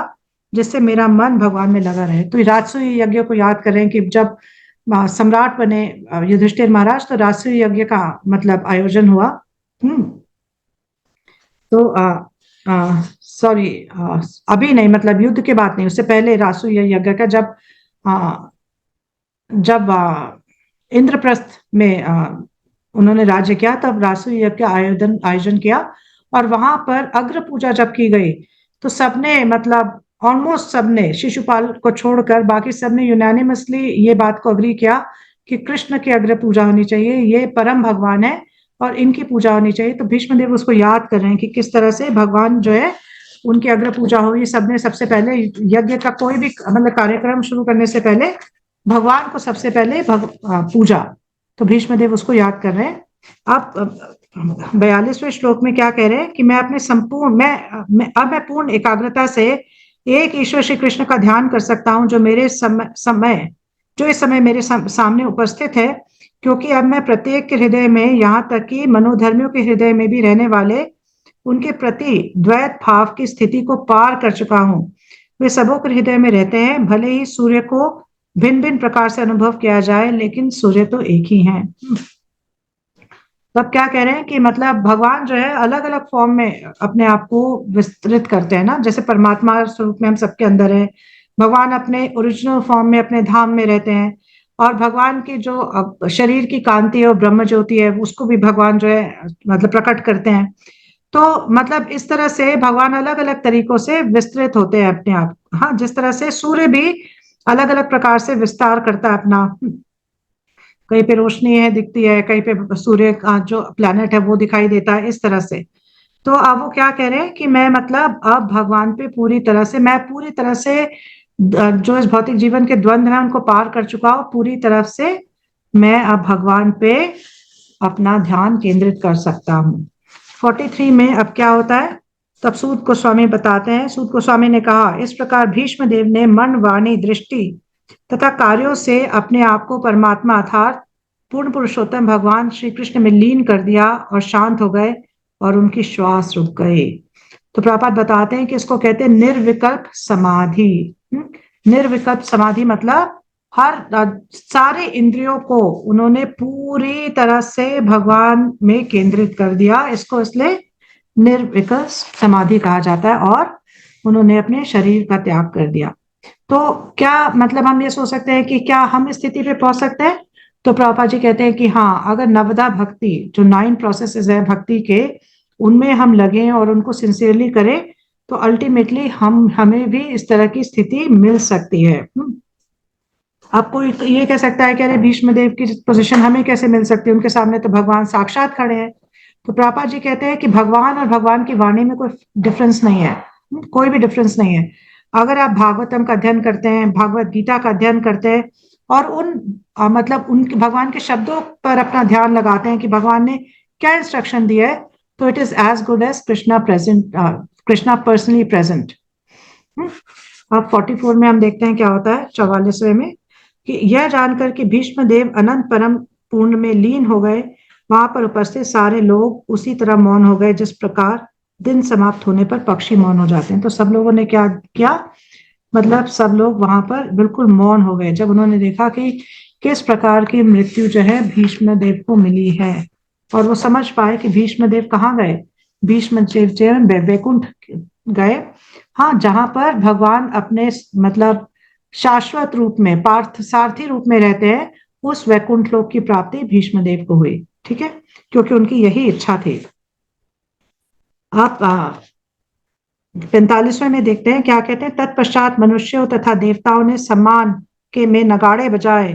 जिससे मेरा मन भगवान में लगा रहे। तो राजसूय यज्ञ को याद करें कि जब सम्राट बने युधिष्ठिर महाराज, तो राजसूय यज्ञ का मतलब आयोजन हुआ। तो सॉरी, अभी नहीं, मतलब युद्ध के बाद नहीं, उससे पहले राजसूय यज्ञ का जब इंद्रप्रस्थ में उन्होंने राज्य किया, तब राजसूय यज्ञ का आयोजन किया। और वहां पर अग्र पूजा जब की गई तो सबने मतलब ऑलमोस्ट सबने शिशुपाल को छोड़कर बाकी सबने यूनानिमसली ये बात को अग्री किया कि कृष्ण की अग्र पूजा होनी चाहिए, ये परम भगवान है और इनकी पूजा होनी चाहिए। तो भीष्मदेव उसको याद कर रहे हैं कि किस तरह से भगवान जो है उनकी अग्र पूजा हुई। सबने सबसे पहले यज्ञ का कोई भी मतलब कार्यक्रम शुरू करने से पहले भगवान को सबसे पहले पूजा। तो भीष्मदेव उसको याद कर रहे हैं। अब 42वें श्लोक में क्या कह रहे हैं कि मैं अपने संपूर्ण मैं पूर्ण एकाग्रता से एक ईश्वर श्री कृष्ण का ध्यान कर सकता हूँ, जो मेरे जो इस समय मेरे सामने उपस्थित है, क्योंकि अब मैं प्रत्येक के हृदय में, यहाँ तक कि मनोधर्मियों के हृदय में भी रहने वाले उनके प्रति द्वैत भाव की स्थिति को पार कर चुका हूँ। वे सबों के हृदय में रहते हैं, भले ही सूर्य को भिन्न भिन्न प्रकार से अनुभव किया जाए, लेकिन सूर्य तो एक ही है। तब क्या कह रहे हैं कि मतलब भगवान जो है अलग अलग फॉर्म में अपने आप को विस्तृत करते हैं ना, जैसे परमात्मा स्वरूप में हम सबके अंदर है, भगवान अपने ओरिजिनल फॉर्म में अपने धाम में रहते हैं, और भगवान की जो शरीर की कांति और ब्रह्म ज्योति है उसको भी भगवान जो है मतलब प्रकट करते हैं। तो मतलब इस तरह से भगवान अलग अलग तरीकों से विस्तृत होते हैं अपने आप। हाँ, जिस तरह से सूर्य भी अलग अलग प्रकार से विस्तार करता है अपना, कहीं पे रोशनी है दिखती है, कहीं पे सूर्य का जो प्लैनेट है वो दिखाई देता है, इस तरह से। तो अब वो क्या कह रहे हैं कि मैं मतलब अब भगवान पे पूरी तरह से जो इस भौतिक जीवन के द्वंद्व है उनको पार कर चुका हूँ, पूरी तरफ से मैं अब भगवान पे अपना ध्यान केंद्रित कर सकता हूँ। 43 में अब क्या होता है, तब सूत गोस्वामी बताते हैं। सूत गोस्वामी ने कहा, इस प्रकार भीष्म देव ने मन, वाणी, दृष्टि तथा कार्यों से अपने आप को परमात्मा अर्थात पूर्ण पुरुषोत्तम भगवान श्री कृष्ण में लीन कर दिया और शांत हो गए और उनकी श्वास रुक गए। तो प्रभुपाद बताते हैं कि इसको कहते हैं निर्विकल्प समाधि। निर्विकल्प समाधि मतलब हर सारे इंद्रियों को उन्होंने पूरी तरह से भगवान में केंद्रित कर दिया। इसको इसलिए निर्विकल्प समाधि कहा जाता है, और उन्होंने अपने शरीर का त्याग कर दिया। तो क्या मतलब हम ये सोच सकते हैं कि क्या हम इस स्थिति पे पहुंच सकते हैं? तो प्रभुपाद जी कहते हैं कि हाँ, अगर नवदा भक्ति, जो 9 प्रोसेसेस है भक्ति के, उनमें हम लगे और उनको सिंसियरली करें, तो अल्टीमेटली हमें भी इस तरह की स्थिति मिल सकती है। अब कोई ये कह सकता है कि अरे भीष्म देव की पोजीशन हमें कैसे मिल सकती है, उनके सामने तो भगवान साक्षात खड़े हैं। तो प्रभुपाद जी कहते हैं कि भगवान और भगवान की वाणी में कोई डिफरेंस नहीं है, कोई भी डिफरेंस नहीं है। अगर आप भागवतम का अध्ययन करते हैं, भागवत गीता का अध्ययन करते हैं, और मतलब उन भगवान के शब्दों पर अपना ध्यान लगाते हैं कि भगवान ने क्या इंस्ट्रक्शन दिया है, तो it is as good as Krishna present, Krishna personally present. अब 44 में हम देखते हैं क्या होता है, 44वें में, कि यह जानकर कि भीष्म देव अनंत परम पूर्ण में लीन हो गए, वहां पर उपस्थित सारे लोग उसी तरह मौन हो गए जिस प्रकार दिन समाप्त होने पर पक्षी मौन हो जाते हैं। तो सब लोगों ने क्या किया, मतलब सब लोग वहां पर बिल्कुल मौन हो गए जब उन्होंने देखा कि किस प्रकार की मृत्यु जो है भीष्म देव को मिली है, और वो समझ पाए कि भीष्म देव कहाँ गए। भीष्म देव जो है वैकुंठ गए, हाँ, जहां पर भगवान अपने मतलब शाश्वत रूप में, पार्थ सारथी रूप में रहते हैं, उस वैकुंठ लोक की प्राप्ति भीष्म देव को हुई। ठीक है, क्योंकि उनकी यही इच्छा थी। आप 45वें में देखते हैं क्या कहते हैं, तत्पश्चात मनुष्यों तथा देवताओं ने सम्मान के में नगाड़े बजाए,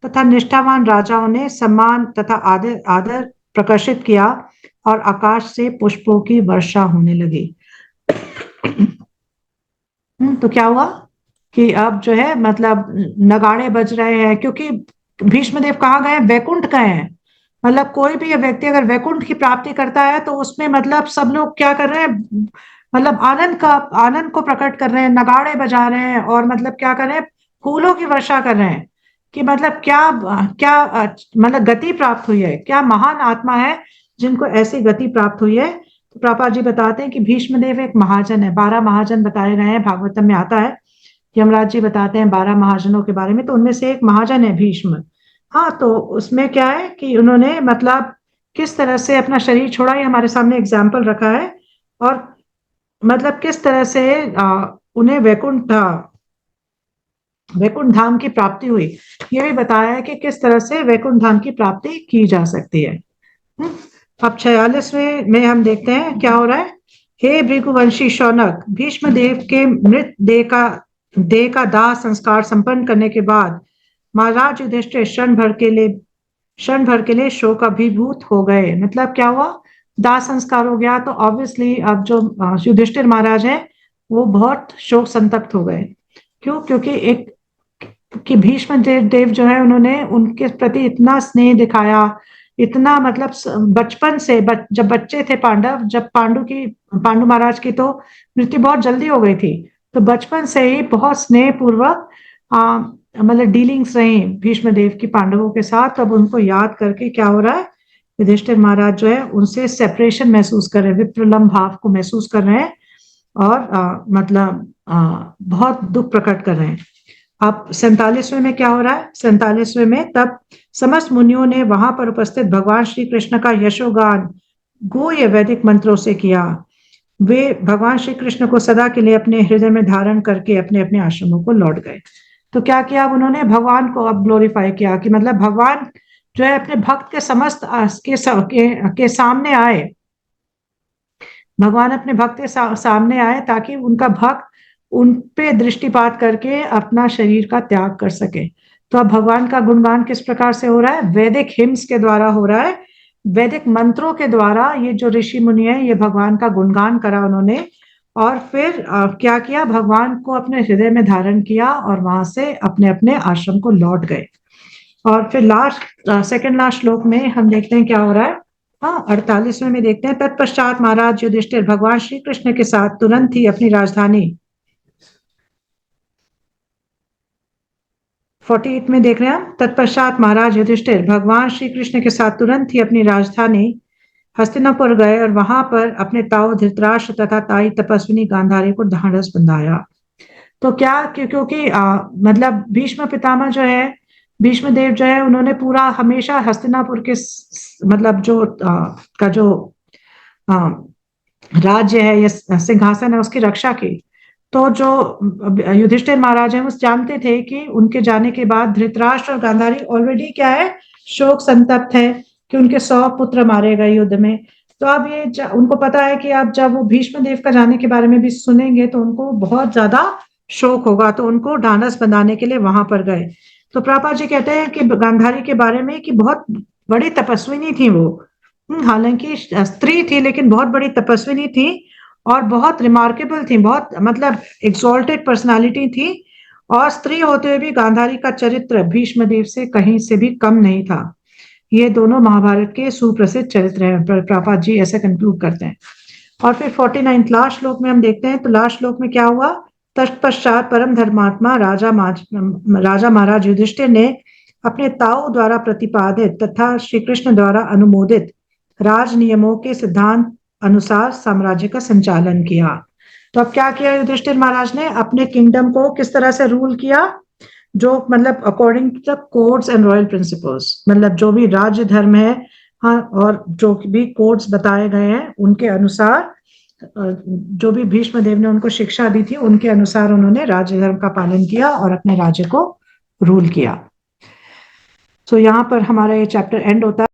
तथा निष्ठावान राजाओं ने सम्मान तथा आदर आदर प्रकाशित किया, और आकाश से पुष्पों की वर्षा होने लगी। तो क्या हुआ कि अब जो है मतलब नगाड़े बज रहे हैं, क्योंकि भीष्मदेव कहाँ गए, वैकुंठ गए हैं। मतलब कोई भी व्यक्ति अगर वैकुंठ की प्राप्ति करता है तो उसमें मतलब सब लोग क्या कर रहे हैं, मतलब आनंद को प्रकट कर रहे हैं, नगाड़े बजा रहे हैं, और मतलब क्या कर रहे हैं, फूलों की वर्षा कर रहे हैं। कि मतलब क्या क्या मतलब गति प्राप्त हुई है, क्या महान आत्मा है जिनको ऐसी गति प्राप्त हुई है। तो प्रभुपाद जी बताते हैं कि भीष्मदेव एक महाजन है, 12 महाजन बताए गए हैं, भागवतम में आता है। यमराज जी बताते हैं 12 महाजनों के बारे में, तो उनमें से एक महाजन है भीष्म। हाँ, तो उसमें क्या है कि उन्होंने मतलब किस तरह से अपना शरीर छोड़ा, ये हमारे सामने एग्जाम्पल रखा है। और मतलब किस तरह से उन्हें वैकुंठ धाम की प्राप्ति हुई, ये भी बताया है कि किस तरह से वैकुंठ धाम की प्राप्ति की जा सकती है। हम्म, अब 46वें में हम देखते हैं क्या हो रहा है। हे भृगुवंशी शौनक, भीष्म देव के मृत देह का दाह संस्कार संपन्न करने के बाद महाराज युधिष्ठिर क्षण भर के लिए शोकाभिभूत हो गए। मतलब क्या हुआ, दाह संस्कार हो गया तो ऑब्वियसली अब जो युधिष्ठिर महाराज है वो बहुत शोक संतप्त हो गए। क्यों? क्योंकि एक कि भीष्म देव जो है उन्होंने उनके प्रति इतना स्नेह दिखाया, इतना मतलब बचपन से जब बच्चे थे पांडव, जब पांडु महाराज की तो मृत्यु बहुत जल्दी हो गई थी, तो बचपन से ही बहुत स्नेह पूर्वक मतलब डीलिंग्स रही भीष्म देव की पांडवों के साथ। अब उनको याद करके क्या हो रहा है, युधिष्ठिर महाराज जो है उनसे सेपरेशन महसूस कर रहे हैं, विप्रलम्ब भाव को महसूस कर रहे हैं, और मतलब बहुत दुख प्रकट कर रहे हैं। अब 47वें में क्या हो रहा है, 47वें में तब समस्त मुनियों ने वहां पर उपस्थित भगवान श्री कृष्ण का यशोगान गुह्य वैदिक मंत्रों से किया। वे भगवान श्री कृष्ण को सदा के लिए अपने हृदय में धारण करके अपने अपने आश्रमों को लौट गए। तो क्या किया, अब उन्होंने भगवान को अब ग्लोरीफाई किया, कि मतलब भगवान जो है अपने भक्त के समस्त के सामने आए, भगवान अपने भक्त के सामने आए ताकि उनका भक्त उन पे दृष्टिपात करके अपना शरीर का त्याग कर सके। तो अब भगवान का गुणगान किस प्रकार से हो रहा है, वैदिक हिम्स के द्वारा हो रहा है, वैदिक मंत्रों के द्वारा। ये जो ऋषि मुनि है ये भगवान का गुणगान करा उन्होंने, और फिर क्या किया, भगवान को अपने हृदय में धारण किया और वहां से अपने अपने आश्रम को लौट गए। और फिर लास्ट सेकंड लास्ट श्लोक में हम देखते हैं क्या हो रहा है। हाँ, 48वें में देखते हैं, तत्पश्चात महाराज युधिष्ठिर भगवान श्री कृष्ण के साथ तुरंत ही अपनी राजधानी, 48 में देख रहे हैं हम, तत्पश्चात महाराज युधिष्ठिर भगवान श्री कृष्ण के साथ तुरंत ही अपनी राजधानी हस्तिनापुर गए, और वहां पर अपने ताऊ धृतराष्ट्र तथा ताई तपस्विनी गांधारी को ढांढस बंधाया। तो क्या क्योंकि मतलब भीष्म पितामह जो है, भीष्म देव जो है, उन्होंने पूरा हमेशा हस्तिनापुर के मतलब जो का जो राज्य है या सिंहासन है उसकी रक्षा की। तो जो युधिष्ठिर महाराज हैं वो जानते थे कि उनके जाने के बाद धृतराष्ट्र और गांधारी ऑलरेडी क्या है, शोक संतप्त है कि उनके 100 पुत्र मारे गए युद्ध में। तो अब ये उनको पता है कि अब जब वो भीष्म देव का जाने के बारे में भी सुनेंगे तो उनको बहुत ज्यादा शोक होगा, तो उनको ढांढस बंधाने के लिए वहां पर गए। तो प्रभुपाद जी कहते हैं कि गांधारी के बारे में कि बहुत बड़ी तपस्विनी थी वो। हालांकि स्त्री थी लेकिन बहुत बड़ी तपस्विनी थी और बहुत रिमार्केबल थी, बहुत मतलब एक्सॉल्टेड पर्सनालिटी थी। और स्त्री होते हुए भी गांधारी का चरित्र भीष्म देव से कहीं से भी कम नहीं था। ये दोनों महाभारत के सुप्रसिद्ध चरित्र हैं, प्रभुपाद जी ऐसे कंक्लूड करते हैं। और फिर 49 लास्ट श्लोक में हम देखते हैं, तो लास्ट श्लोक में क्या हुआ। तत्पश्चात परम धर्मात्मा राजा महाराज युधिष्ठिर ने अपने ताऊ द्वारा प्रतिपादित तथा श्री कृष्ण द्वारा अनुमोदित राज नियमों के सिद्धांत अनुसार साम्राज्य का संचालन किया। तो अब क्या किया युधिष्ठिर महाराज ने, अपने किंगडम को किस तरह से रूल किया, जो मतलब according to the codes and royal principles, मतलब जो भी राज्य धर्म है, हाँ, और जो भी कोड्स बताए गए हैं उनके अनुसार, जो भी भीष्म देव ने उनको शिक्षा दी थी उनके अनुसार उन्होंने राज्य धर्म का पालन किया और अपने राज्य को रूल किया। तो यहाँ पर हमारा ये चैप्टर एंड होता है।